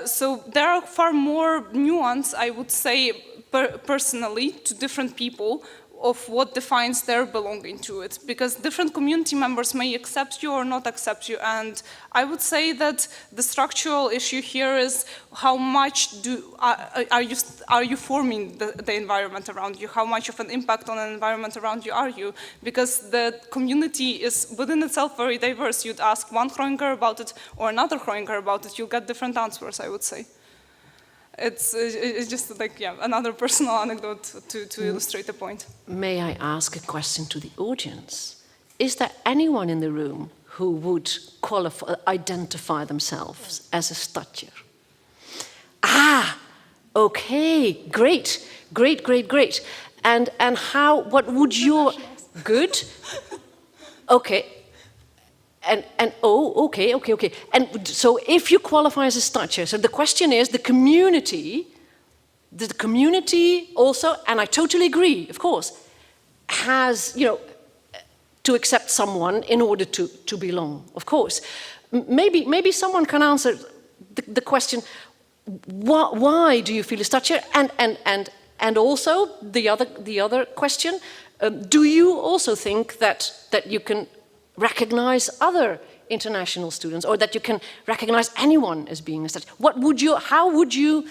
So there are far more nuance, I would say, personally, to different people of what defines their belonging to it, because different community members may accept you or not accept you, and I would say that the structural issue here is how much are you forming the environment around you, how much of an impact on an environment around you are you, because the community is within itself very diverse. You'd ask one Groninger about it or another Groninger about it, you'll get different answers, I would say. It's just like, yeah, another personal anecdote to illustrate the point. May I ask a question to the audience? Is there anyone in the room who would identify themselves as a Stadjer? Ah, okay, great. And how, what would your, good? Okay. And oh, okay. And so if you qualify as a Stadjer, so the question is the community also, and I totally agree, of course, has, to accept someone in order to belong, of course. Maybe someone can answer the question, why do you feel a Stadjer? And also the other question, do you also think that you can recognize other international students, or that you can recognize anyone as being a Stadjer? How would you,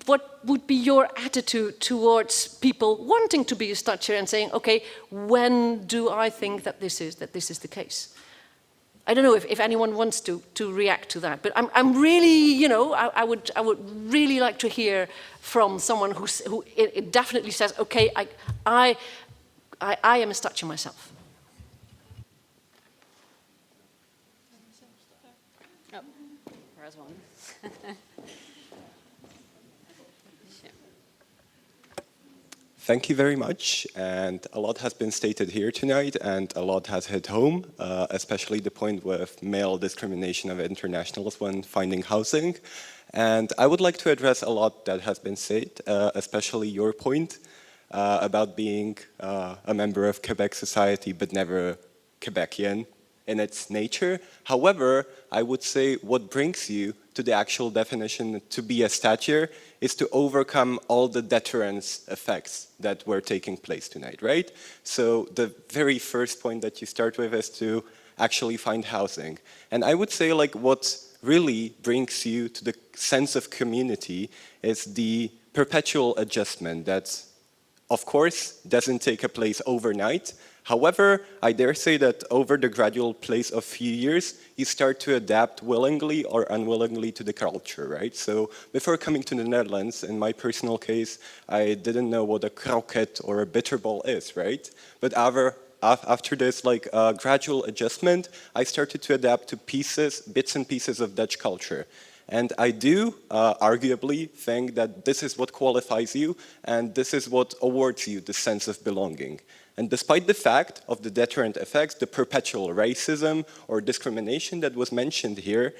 what would be your attitude towards people wanting to be a Stadjer and saying, okay, when do I think that this is the case? I don't know if anyone wants to react to that, but I'm really, I would really like to hear from someone who it definitely says, okay, I am a Stadjer myself. Oh, there's one. Thank you very much, and a lot has been stated here tonight, and a lot has hit home, especially the point with male discrimination of internationals when finding housing. And I would like to address a lot that has been said, especially your point about being a member of Quebec society, but never Quebecian in its nature. However, I would say what brings you to the actual definition to be a Stadjer is to overcome all the deterrence effects that were taking place tonight, right? So the very first point that you start with is to actually find housing. And I would say like what really brings you to the sense of community is the perpetual adjustment that, of course, doesn't take a place overnight. However, I dare say that over the gradual place of few years, you start to adapt willingly or unwillingly to the culture, right? So before coming to the Netherlands, in my personal case, I didn't know what a kroket or a bitterball is, right? But after this gradual adjustment, I started to adapt to bits and pieces of Dutch culture. And I do arguably think that this is what qualifies you, and this is what awards you the sense of belonging. And despite the fact of the deterrent effects, the perpetual racism or discrimination that was mentioned here,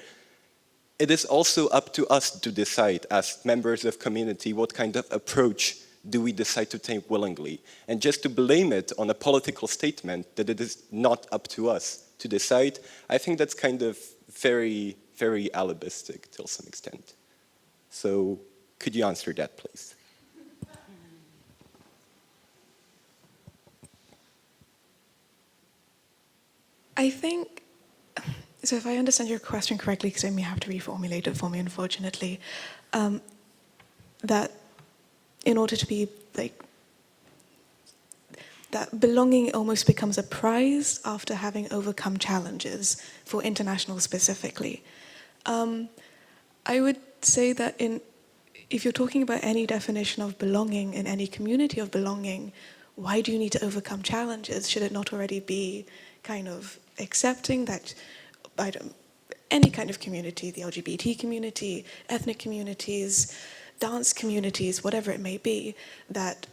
it is also up to us to decide as members of community what kind of approach do we decide to take willingly. And just to blame it on a political statement that it is not up to us to decide, I think that's kind of very, very alibistic to some extent. So could you answer that, please? I think, so if I understand your question correctly, because I may have to reformulate it for me, unfortunately, that in order to be that belonging almost becomes a prize after having overcome challenges for international specifically. I would say that if you're talking about any definition of belonging in any community of belonging, why do you need to overcome challenges? Should it not already be kind of accepting that any kind of community, the LGBT community, ethnic communities, dance communities, whatever it may be, that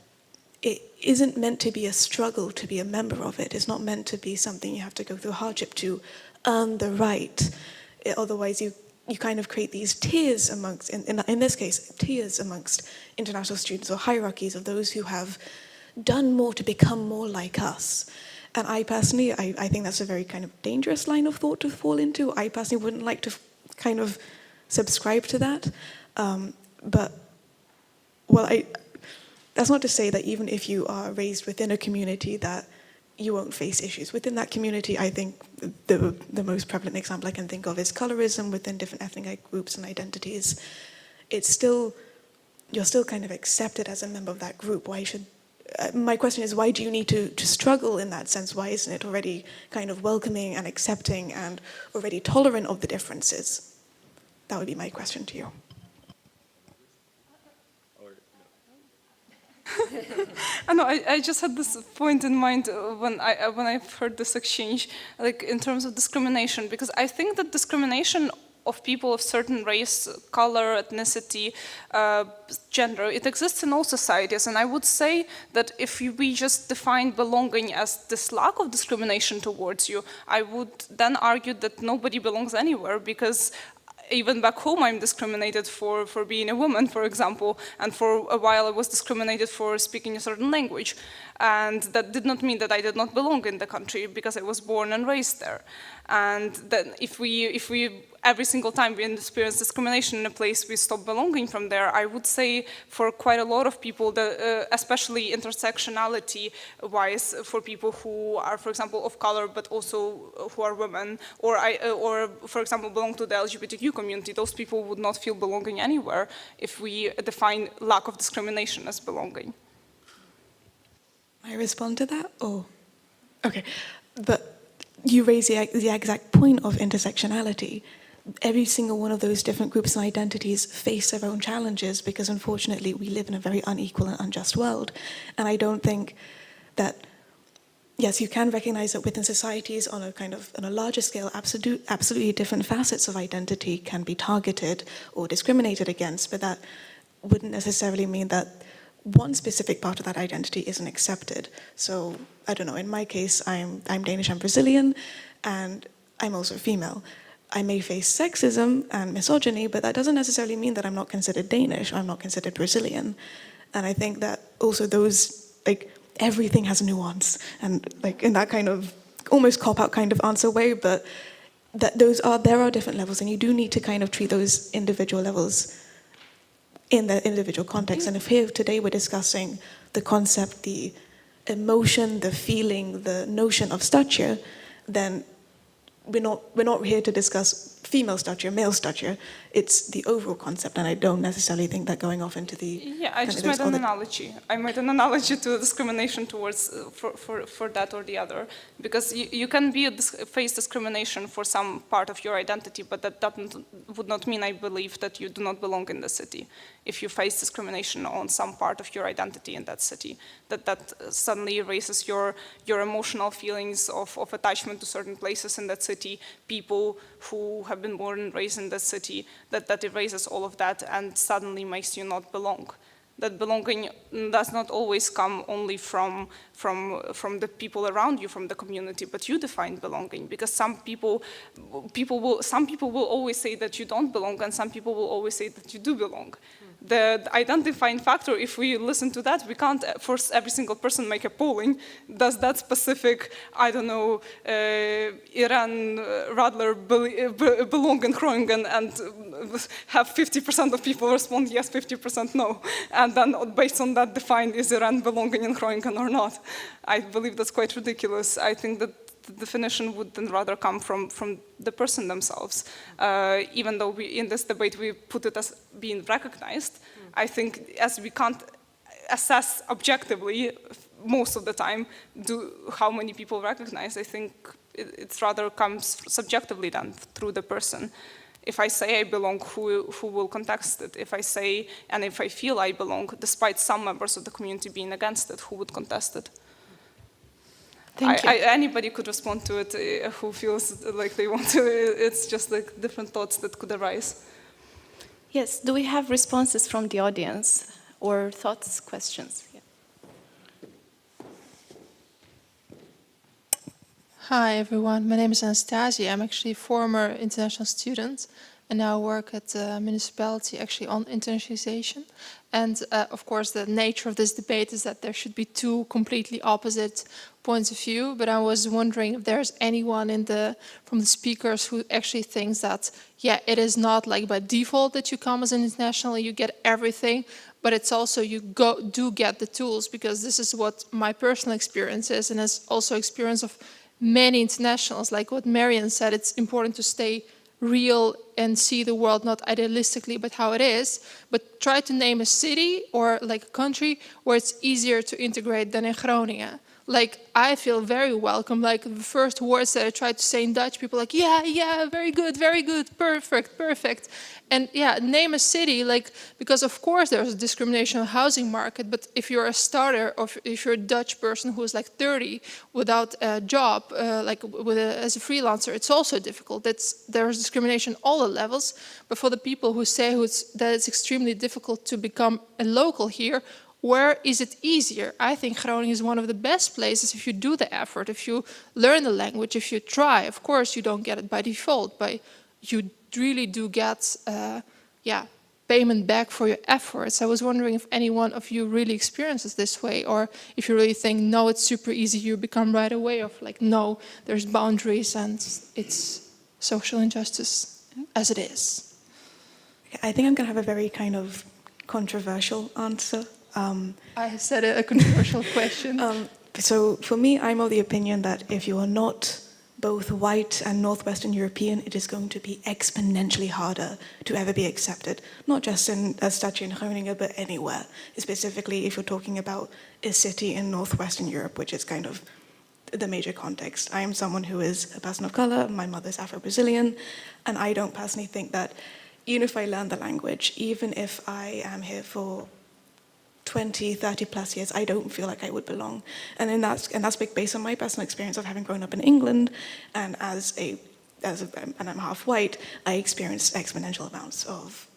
it isn't meant to be a struggle to be a member of it. It's not meant to be something you have to go through hardship to earn the right. Otherwise, you kind of create these tiers amongst, in this case, tiers amongst international students, or hierarchies of those who have done more to become more like us. And I personally, I think that's a very kind of dangerous line of thought to fall into. I personally wouldn't like to kind of subscribe to that. But, well, that's not to say that even if you are raised within a community that you won't face issues. Within that community, I think the most prevalent example I can think of is colorism within different ethnic groups and identities. It's still, you're still kind of accepted as a member of that group. Why should, my question is, why do you need to struggle in that sense? Why isn't it already kind of welcoming and accepting and already tolerant of the differences? That would be my question to you. I just had this point in mind when I've heard this exchange, like in terms of discrimination, because I think that discrimination of people of certain race, color, ethnicity, gender, it exists in all societies. And I would say that if we just define belonging as this lack of discrimination towards you, I would then argue that nobody belongs anywhere, because even back home, I'm discriminated for being a woman, for example, and for a while I was discriminated for speaking a certain language. And that did not mean that I did not belong in the country, because I was born and raised there. And then if we every single time we experience discrimination in a place, we stop belonging from there. I would say for quite a lot of people, especially intersectionality-wise, for people who are, for example, of color, but also who are women, or for example, belong to the LGBTQ community, those people would not feel belonging anywhere if we define lack of discrimination as belonging. May I respond to that? Oh, okay. But you raise the exact point of intersectionality. Every single one of those different groups and identities face their own challenges, because unfortunately we live in a very unequal and unjust world. And I don't think that, yes, you can recognize that within societies on a larger scale, absolutely different facets of identity can be targeted or discriminated against, but that wouldn't necessarily mean that one specific part of that identity isn't accepted. So, I don't know, in my case, I'm Danish, I'm Brazilian, and I'm also female. I may face sexism and misogyny, but that doesn't necessarily mean that I'm not considered Danish or I'm not considered Brazilian. And I think that also those, like, everything has nuance, and like in that kind of almost cop-out kind of answer way, but that there are different levels, and you do need to kind of treat those individual levels in their individual context. And if here today we're discussing the concept, the emotion, the feeling, the notion of Stadjer, then we're not here to discuss female Stadjer, male Stadjer. It's the overall concept, and I don't necessarily think that going off into the... Yeah, I just made an analogy. I made an analogy to discrimination towards, for that or the other. Because you can face discrimination for some part of your identity, but that would not mean, I believe, that you do not belong in the city. If you face discrimination on some part of your identity in that city, that suddenly erases your emotional feelings of attachment to certain places in that city, people who have been born and raised in that city, that erases all of that and suddenly makes you not belong. That belonging does not always come only from the people around you, from the community, but you define belonging, because some people will always say that you don't belong, and some people will always say that you do belong. The identifying factor, if we listen to that, we can't force every single person make a polling. Does that specific, I don't know, Iran Radler belong in Groningen, and have 50% of people respond yes, 50% no, and then based on that define is Iran belonging in Groningen or not? I believe that's quite ridiculous. I think that the definition would then rather come from the person themselves. Even though in this debate we put it as being recognized, I think as we can't assess objectively most of the time how many people recognize, I think it rather comes subjectively than through the person. If I say I belong, who will contest it? If I say, and if I feel I belong, despite some members of the community being against it, who would contest it? Thank you. Anybody could respond to it who feels like they want to. It's just like different thoughts that could arise. Yes, do we have responses from the audience or thoughts, questions? Yeah. Hi everyone, my name is Anastasia. I'm actually a former international student and now work at the municipality actually on internationalization. And of course the nature of this debate is that there should be two completely opposite points of view, but I was wondering if there's anyone from the speakers who actually thinks that, yeah, it is not like by default that you come as an international, you get everything, but it's also you do get the tools, because this is what my personal experience is, and it's also experience of many internationals. Like what Marian said, it's important to stay real and see the world not idealistically but how it is, but try to name a city or like a country where it's easier to integrate than in Groningen. Like, I feel very welcome. Like, the first words that I tried to say in Dutch, people are like, yeah, very good, perfect. And yeah, name a city, like, because of course there's a discrimination on the housing market, but if you're a starter, or if you're a Dutch person who's like 30 without a job, as a freelancer, it's also difficult. There's discrimination all the levels, but for the people who say that it's extremely difficult to become a local here, where is it easier? I think Groningen is one of the best places if you do the effort, if you learn the language, if you try. Of course, you don't get it by default, but you really do get payment back for your efforts. I was wondering if any one of you really experiences this way, or if you really think, no, it's super easy, you become right away, of like, no, there's boundaries and it's social injustice as it is. I think I'm going to have a very kind of controversial answer. I said a controversial question. So for me, I'm of the opinion that if you are not both white and Northwestern European, it is going to be exponentially harder to ever be accepted, not just in Stadjer in Groningen, but anywhere, specifically if you're talking about a city in Northwestern Europe, which is kind of the major context. I am someone who is a person of color, my mother's Afro-Brazilian, and I don't personally think that even if I learn the language, even if I am here for 20, 30 plus years, I don't feel like I would belong. And that's based on my personal experience of having grown up in England, and and I'm half white, I experienced exponential amounts of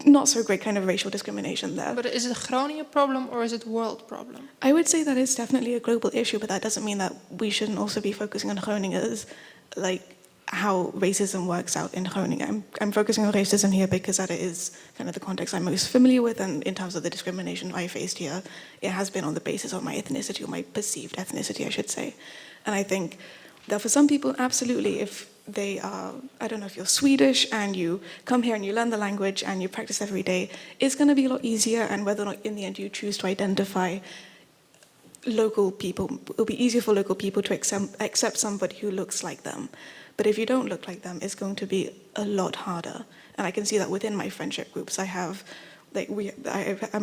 not so great kind of racial discrimination there. But is it a Groningen problem or is it a world problem? I would say that it's definitely a global issue, but that doesn't mean that we shouldn't also be focusing on Groningen as how racism works out in Groningen. I'm focusing on racism here because that is kind of the context I'm most familiar with, and in terms of the discrimination I faced here, it has been on the basis of my ethnicity, or my perceived ethnicity, I should say. And I think that for some people, absolutely, if they are, I don't know, if you're Swedish and you come here and you learn the language and you practice every day, it's going to be a lot easier, and whether or not in the end you choose to identify local people, it'll be easier for local people to accept somebody who looks like them. But if you don't look like them, it's going to be a lot harder. And I can see that within my friendship groups. I'm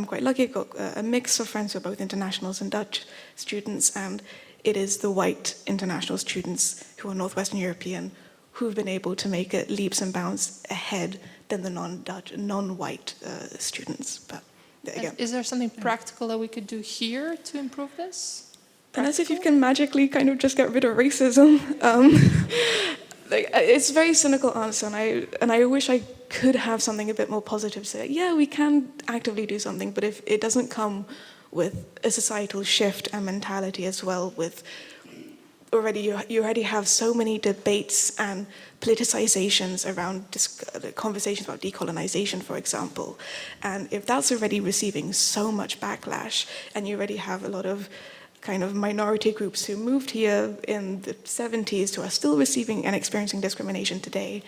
quite lucky. I've got a mix of friends who are both internationals and Dutch students, and it is the white international students who are Northwestern European who've been able to make it leaps and bounds ahead than the non-Dutch, non-white students. But again, is there something practical that we could do here to improve this? Unless if you can magically kind of just get rid of racism. It's a very cynical answer, and I wish I could have something a bit more positive to say. Yeah, we can actively do something, but if it doesn't come with a societal shift and mentality as well, with you already have so many debates and politicizations around conversations about decolonization, for example, and if that's already receiving so much backlash, and you already have a lot of kind of minority groups who moved here in the 70s who are still receiving and experiencing discrimination today,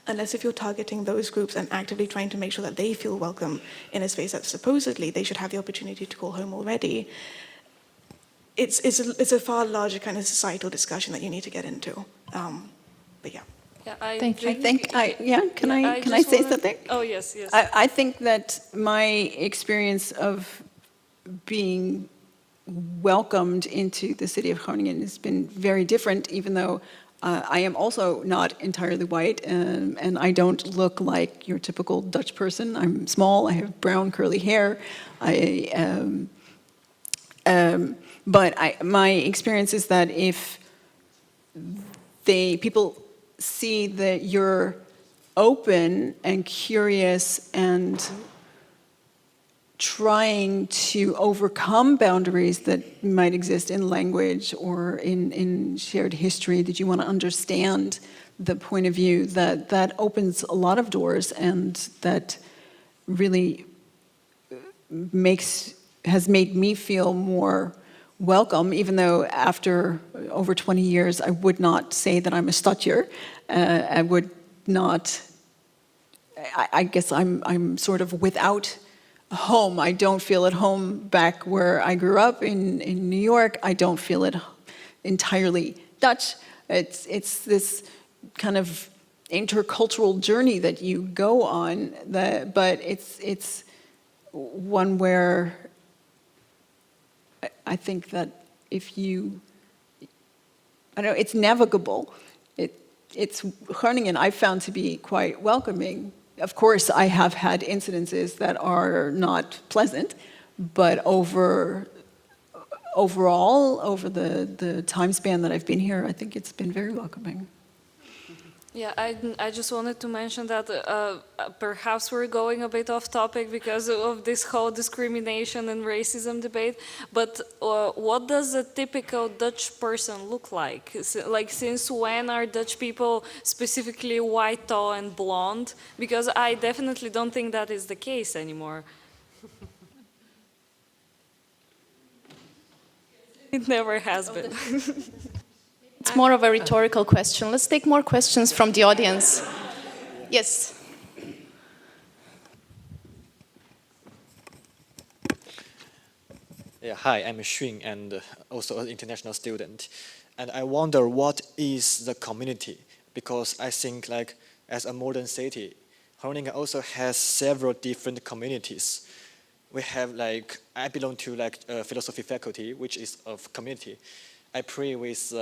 unless if you're targeting those groups and actively trying to make sure that they feel welcome in a space that supposedly they should have the opportunity to call home already, it's a far larger kind of societal discussion that you need to get into. But yeah. Can I say something? Oh, yes. I think that my experience of being welcomed into the city of Groningen has been very different, even though I am also not entirely white, and I don't look like your typical Dutch person. I'm small, I have brown curly hair, But my experience is that if people see that you're open and curious and trying to overcome boundaries that might exist in language or in shared history, that you want to understand the point of view, that opens a lot of doors, and that really has made me feel more welcome, even though after over 20 years I would not say that I'm a Stadjer. I would not, I guess I'm sort of without home. I don't feel at home back where I grew up in New York. I don't feel it entirely Dutch. It's this kind of intercultural journey that you go on, but it's one where I think that if you, I don't know, it's navigable. It's Groningen I found to be quite welcoming. Of course, I have had incidences that are not pleasant, but overall, over the time span that I've been here, I think it's been very welcoming. Yeah, I just wanted to mention that perhaps we're going a bit off topic because of this whole discrimination and racism debate, but what does a typical Dutch person look like? Like, since when are Dutch people specifically white, tall, and blonde? Because I definitely don't think that is the case anymore. It never has been. It's more of a rhetorical question. Let's take more questions from the audience. Yes. Yeah, hi, I'm Xun, and also an international student. And I wonder, what is the community? Because I think, like, as a modern city, Groningen also has several different communities. We have, like, I belong to, like, philosophy faculty, which is of community. I pray with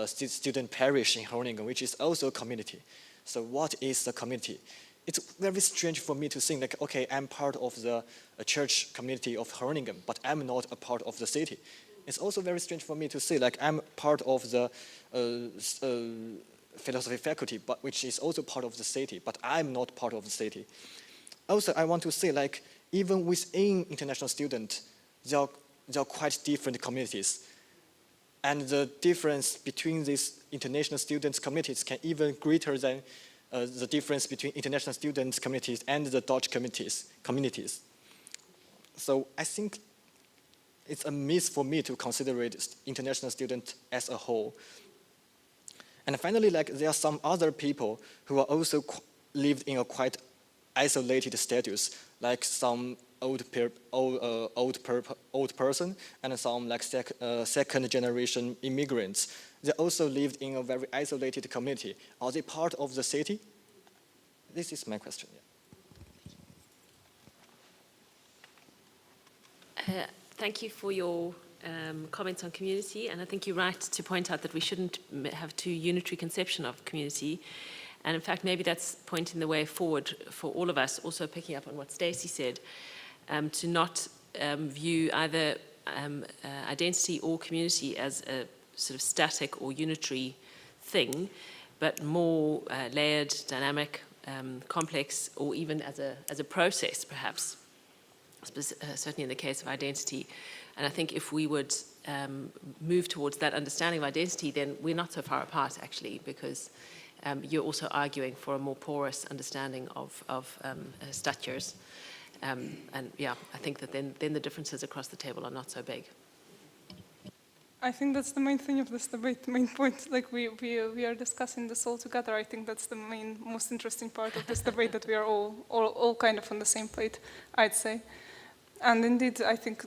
student parish in Groningen, which is also a community. So what is the community? It's very strange for me to think, like, okay, I'm part of the church community of Groningen, but I'm not a part of the city. It's also very strange for me to say, like, I'm part of the philosophy faculty, but which is also part of the city, but I'm not part of the city. Also, I want to say, like, even within international students, there are quite different communities. And the difference between these international students' communities can even greater than the difference between international students' communities and the Dutch communities. So I think it's a myth for me to consider international students as a whole. And finally, like, there are some other people who are also lived in a quite isolated status, like some old person and some, like, second generation immigrants. They also lived in a very isolated community. Are they part of the city? This is my question. Yeah. Thank you for your comments on community, and I think you're right to point out that we shouldn't have too unitary conception of community. And in fact, maybe that's pointing the way forward for all of us, also picking up on what Stacey said, to not view either identity or community as a sort of static or unitary thing, but more layered, dynamic, complex, or even as a process, perhaps, certainly in the case of identity. And I think if we would move towards that understanding of identity, then we're not so far apart, actually, because you're also arguing for a more porous understanding of Stadjers. And yeah, I think that then the differences across the table are not so big. I think that's the main thing of this debate, the main point. Like, we are discussing this all together. I think that's the most interesting part of this debate, that we are all kind of on the same plate, I'd say. And indeed, I think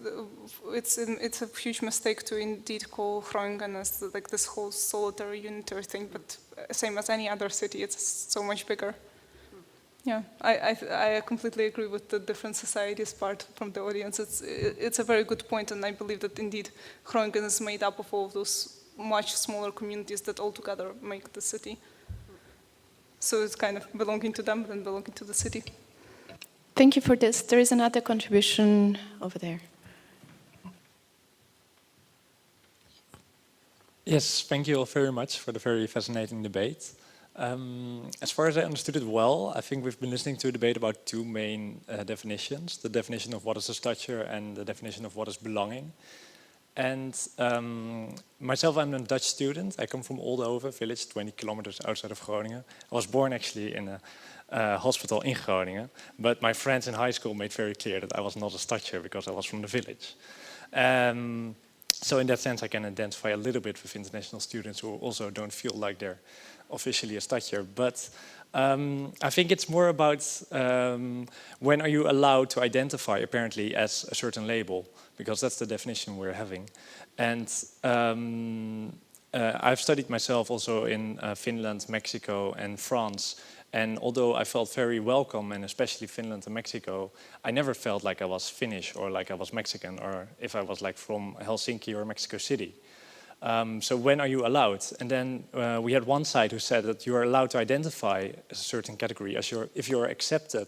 it's a huge mistake to indeed call Groningen as like this whole solitary, unitary thing, but same as any other city, it's so much bigger. Yeah, I completely agree with the different societies part from the audience. It's a very good point, and I believe that indeed Groningen is made up of all of those much smaller communities that all together make the city. So it's kind of belonging to them than belonging to the city. Thank you for this. There is another contribution over there. Yes, thank you all very much for the very fascinating debate. As far as I understood it well, I think we've been listening to a debate about two main definitions. The definition of what is a Stadjer and the definition of what is belonging. And myself, I'm a Dutch student. I come from Oldhoven village, 20 kilometers outside of Groningen. I was born actually in a hospital in Groningen. But my friends in high school made very clear that I was not a Stadjer because I was from the village. So in that sense, I can identify a little bit with international students who also don't feel like they're officially a Stadjer. But I think it's more about when are you allowed to identify apparently as a certain label, because that's the definition we're having. And I've studied myself also in Finland, Mexico and France. And although I felt very welcome, and especially Finland and Mexico, I never felt like I was Finnish or like I was Mexican, or if I was like from Helsinki or Mexico City. So when are you allowed? And then we had one side who said that you are allowed to identify a certain category as if you're accepted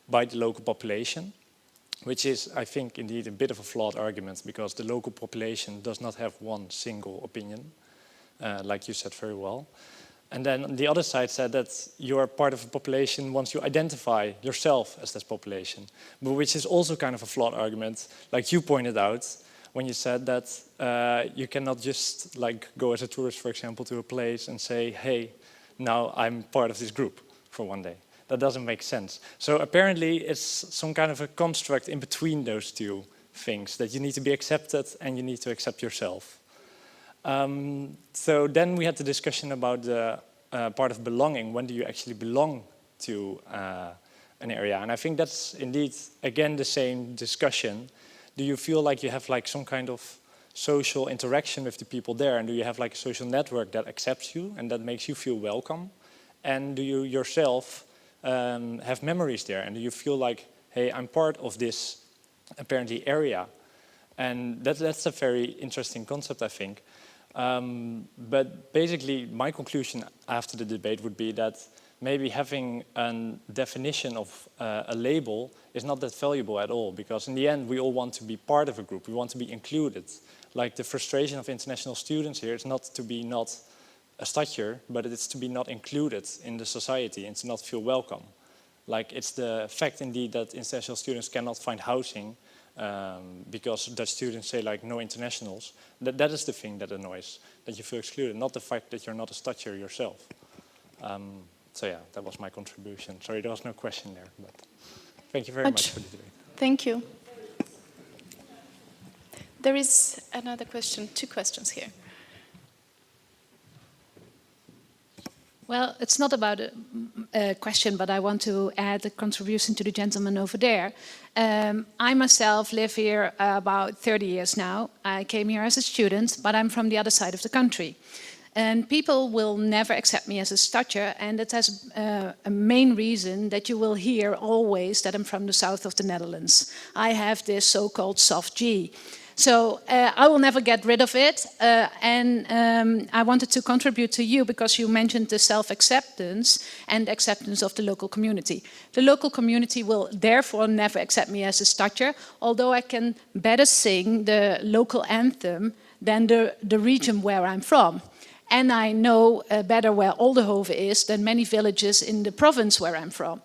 by the local population, which is, I think, indeed a bit of a flawed argument, because the local population does not have one single opinion, like you said very well. And then the other side said that you are part of a population once you identify yourself as this population, but which is also kind of a flawed argument, like you pointed out, when you said that you cannot just like go as a tourist, for example, to a place and say, hey, now I'm part of this group for one day. That doesn't make sense. So apparently it's some kind of a construct in between those two things, that you need to be accepted and you need to accept yourself. So then we had the discussion about the part of belonging. When do you actually belong to an area? And I think that's indeed, again, the same discussion. Do you feel like you have like some kind of social interaction with the people there? And do you have like a social network that accepts you and that makes you feel welcome? And do you yourself have memories there? And do you feel like, hey, I'm part of this apparently area? And that's a very interesting concept, I think. But basically, my conclusion after the debate would be that maybe having a definition of a label is not that valuable at all, because in the end, we all want to be part of a group. We want to be included. Like the frustration of international students here is not to be not a Stadjer, but it's to be not included in the society and to not feel welcome. Like it's the fact indeed that international students cannot find housing because Dutch students say like no internationals. That is the thing that annoys, that you feel excluded, not the fact that you're not a Stadjer yourself. So yeah, that was my contribution. Sorry, there was no question there, but thank you very much for the debate. Thank you. There is another question, two questions here. Well, it's not about a question, but I want to add a contribution to the gentleman over there. I myself live here about 30 years now. I came here as a student, but I'm from the other side of the country. And people will never accept me as a Stadjer, and it has a main reason that you will hear always that I'm from the south of the Netherlands. I have this so-called soft G. So I will never get rid of it, and I wanted to contribute to you because you mentioned the self-acceptance and acceptance of the local community. The local community will therefore never accept me as a Stadjer, although I can better sing the local anthem than the region where I'm from. And I know better where Oldhoven is than many villages in the province where I'm from.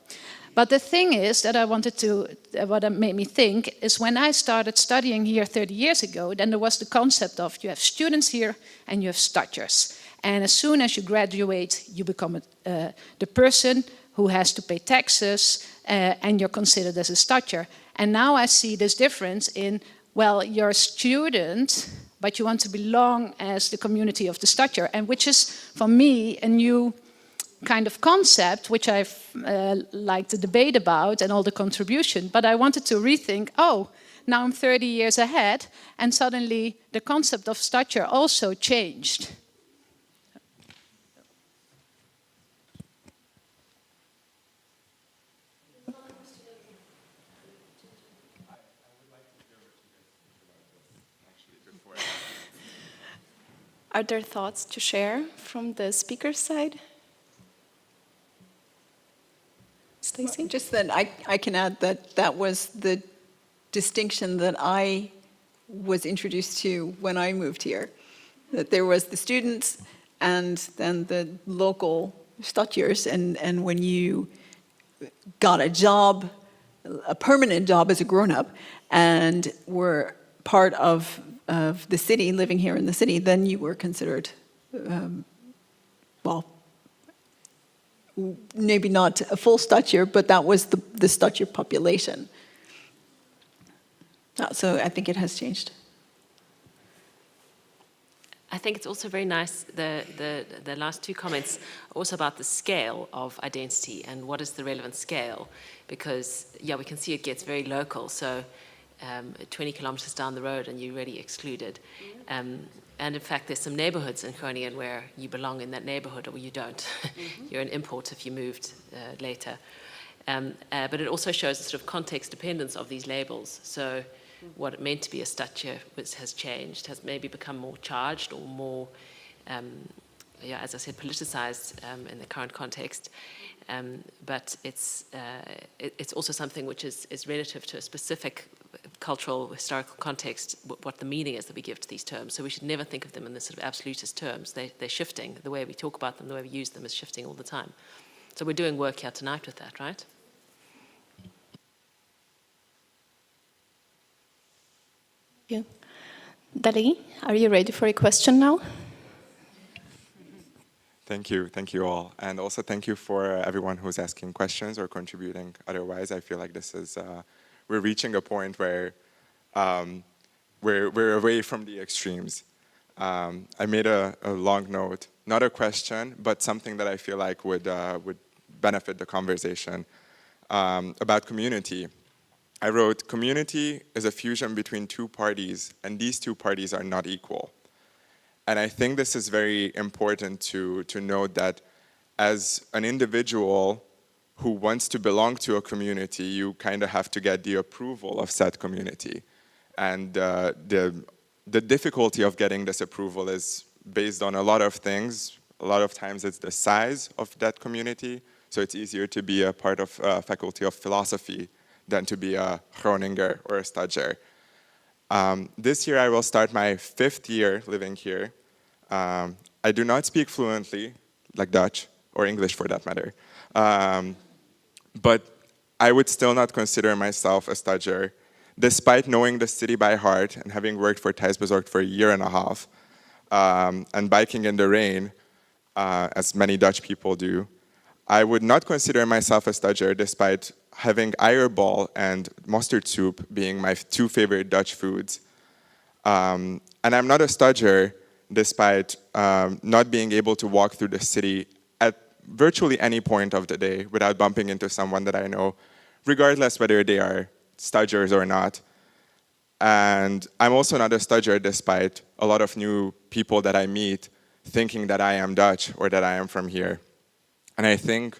But the thing is that I wanted to, what made me think, is when I started studying here 30 years ago, then there was the concept of you have students here and you have Stadjers. And as soon as you graduate, you become the person who has to pay taxes and you're considered as a Stadjer. And now I see this difference in, well, you're a student, but you want to belong as the community of the Stadjer, and which is, for me, a new kind of concept, which I've liked the debate about and all the contribution, but I wanted to rethink, oh, now I'm 30 years ahead, and suddenly the concept of Stadjer also changed. Are there thoughts to share from the speaker's side? Stacey? Just that I can add that that was the distinction that I was introduced to when I moved here. that there was the students and then the local Stadjers, and when you got a job, a permanent job as a grown-up, and were part of the city, living here in the city, then you were considered, well, maybe not a full Stadjer, but that was the Stadjer population. So I think it has changed. I think it's also very nice, the last two comments, also about the scale of identity and what is the relevant scale, because, yeah, we can see it gets very local, so 20 kilometers down the road and you're really excluded. And in fact, there's some neighborhoods in Groningen where you belong in that neighborhood or you don't. You're an import if you moved later. But it also shows the sort of context dependence of these labels. So what it meant to be a Stadjer has changed, has maybe become more charged or more, yeah, as I said, politicized in the current context. But it's also something which is relative to a specific cultural, historical context, what the meaning is that we give to these terms. So we should never think of them in this sort of absolutist terms. They're shifting. The way we talk about them, the way we use them is shifting all the time. So we're doing work here tonight with that, right? Thank you. Dali, are you ready for a question now? Thank you all. And also thank you for everyone who's asking questions or contributing otherwise. I feel like this is, we're reaching a point where we're away from the extremes. I made a long note, not a question, but something that I feel like would benefit the conversation about community. I wrote, community is a fusion between two parties, and these two parties are not equal. And I think this is very important to note that as an individual who wants to belong to a community, you kind of have to get the approval of said community. And the difficulty of getting this approval is based on a lot of things. A lot of times it's the size of that community, so it's easier to be a part of faculty of philosophy than to be a Groninger or a Stadjer. This year I will start my 5th year living here. I do not speak fluently, like Dutch, or English for that matter. But I would still not consider myself a Stadjer, despite knowing the city by heart and having worked for Thuisbezorgd for a year and a half, and biking in the rain, as many Dutch people do. I would not consider myself a Stadjer, despite having eierbal and mustard soup being my 2 favorite Dutch foods. And I'm not a Stadjer, despite not being able to walk through the city at virtually any point of the day without bumping into someone that I know, regardless whether they are Stadjers or not. And I'm also not a Stadjer, despite a lot of new people that I meet thinking that I am Dutch or that I am from here. And I think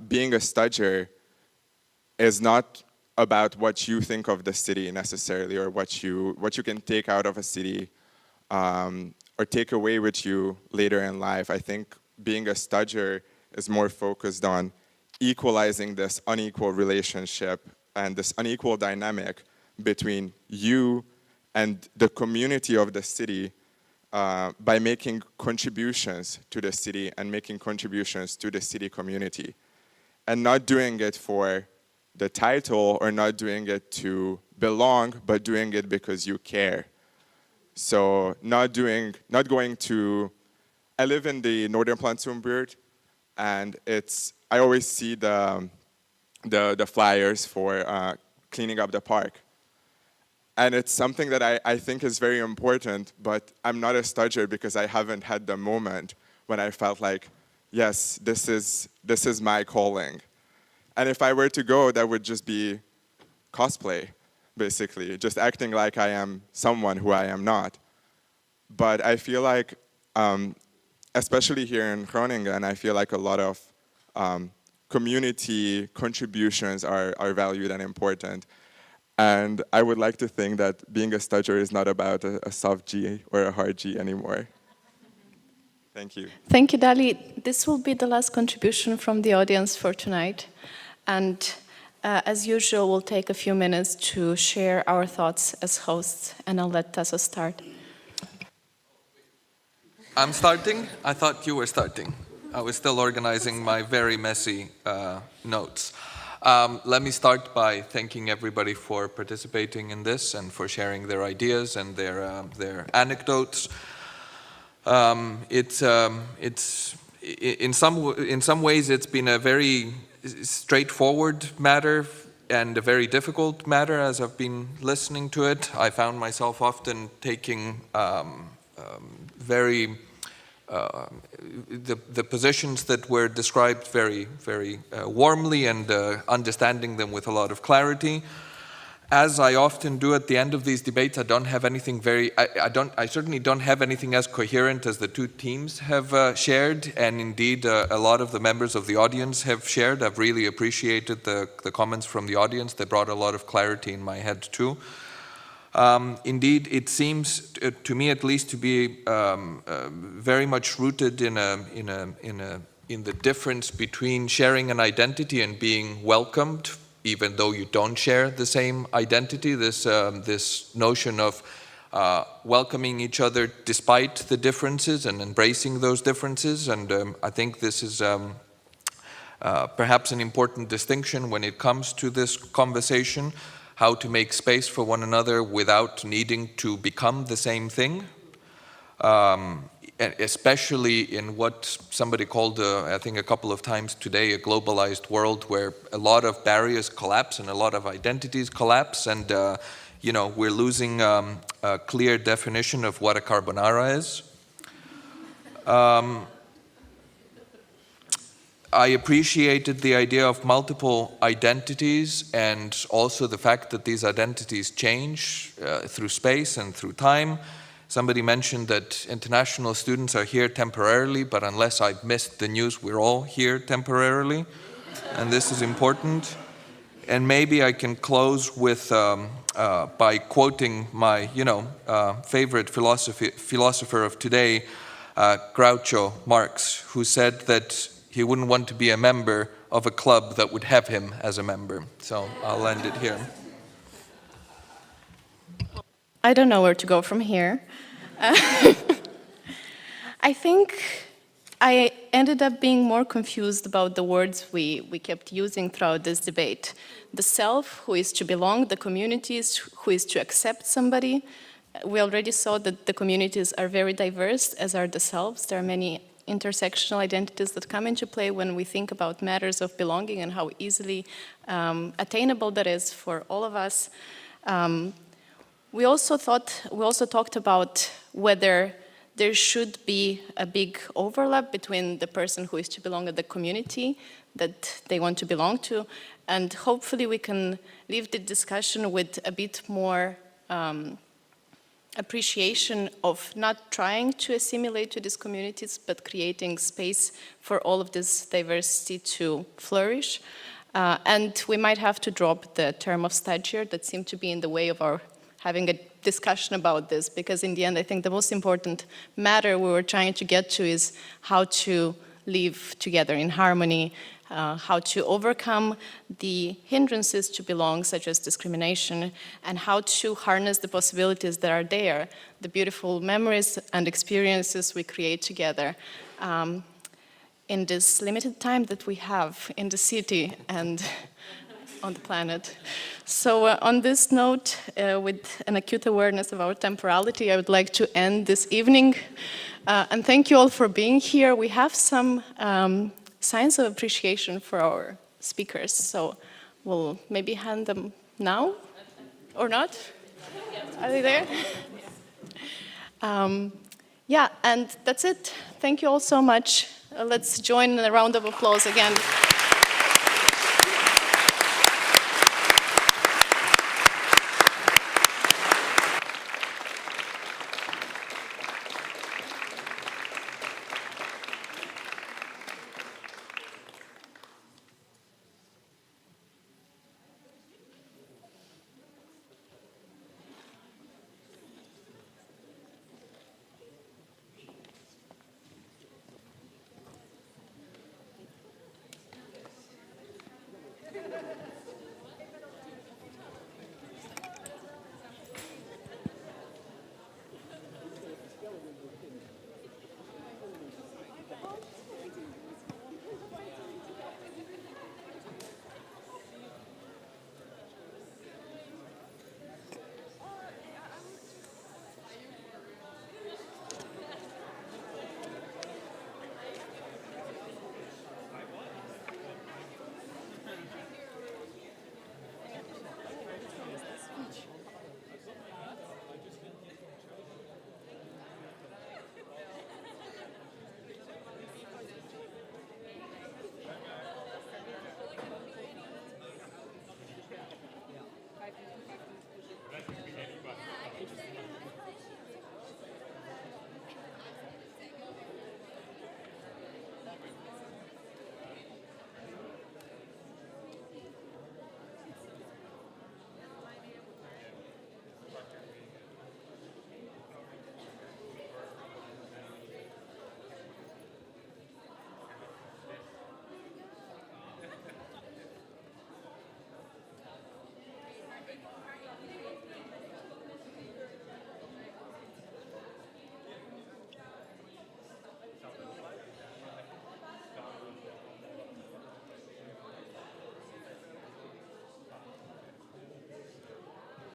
being a Stadjer is not about what you think of the city necessarily, or what you can take out of a city or take away with you later in life. I think being a Stadjer is more focused on equalizing this unequal relationship and this unequal dynamic between you and the community of the city by making contributions to the city and making contributions to the city community. And not doing it for the title or not doing it to belong, but doing it because you care. So not going to, I live in the northern Plantsoenbuurt, and I always see the flyers for cleaning up the park. And it's something that I think is very important, but I'm not a Stadjer because I haven't had the moment when I felt like, yes, this is my calling. And if I were to go, that would just be cosplay, basically, just acting like I am someone who I am not. But I feel like, especially here in Groningen, I feel like a lot of community contributions are valued and important. And I would like to think that being a Stadjer is not about a soft G or a hard G anymore. Thank you. Thank you, Dali. This will be the last contribution from the audience for tonight. And as usual, we'll take a few minutes to share our thoughts as hosts, and I'll let Tasso start. I'm starting? I thought you were starting. I was still organizing my very messy notes. Let me start by thanking everybody for participating in this and for sharing their ideas and their anecdotes. In some ways it's been a very straightforward matter and a very difficult matter as I've been listening to it. I found myself often taking the positions that were described very warmly and understanding them with a lot of clarity. As I often do at the end of these debates, I don't have anything I certainly don't have anything as coherent as the two teams have shared, and indeed a lot of the members of the audience have shared. I've really appreciated the comments from the audience. They brought a lot of clarity in my head too. Indeed, it seems to me at least to be very much rooted in the difference between sharing an identity and being welcomed, even though you don't share the same identity. This notion of welcoming each other despite the differences and embracing those differences, and I think this is perhaps an important distinction when it comes to this conversation. How to make space for one another without needing to become the same thing, especially in what somebody called, I think a couple of times today, a globalized world where a lot of barriers collapse and a lot of identities collapse, and we're losing a clear definition of what a carbonara is. I appreciated the idea of multiple identities and also the fact that these identities change through space and through time. Somebody mentioned that international students are here temporarily, but unless I've missed the news, we're all here temporarily, and this is important. And maybe I can close with by quoting my favorite philosopher of today, Groucho Marx, who said that he wouldn't want to be a member of a club that would have him as a member. So I'll end it here. I don't know where to go from here. I think I ended up being more confused about the words we kept using throughout this debate. The self, who is to belong, the communities, who is to accept somebody. We already saw that the communities are very diverse, as are the selves. There are many intersectional identities that come into play when we think about matters of belonging and how easily attainable that is for all of us. We also talked about whether there should be a big overlap between the person who is to belong to the community that they want to belong to, and hopefully we can leave the discussion with a bit more appreciation of not trying to assimilate to these communities, but creating space for all of this diversity to flourish. And we might have to drop the term of Stadjer that seemed to be in the way of our having a discussion about this, because in the end, I think the most important matter we were trying to get to is how to live together in harmony, how to overcome the hindrances to belong, such as discrimination, and how to harness the possibilities that are there, the beautiful memories and experiences we create together in this limited time that we have in the city and on the planet. So on this note, with an acute awareness of our temporality, I would like to end this evening. And thank you all for being here. We have some signs of appreciation for our speakers, so we'll maybe hand them now, or not? Are they there? Yeah, and that's it. Thank you all so much. Let's join in a round of applause again.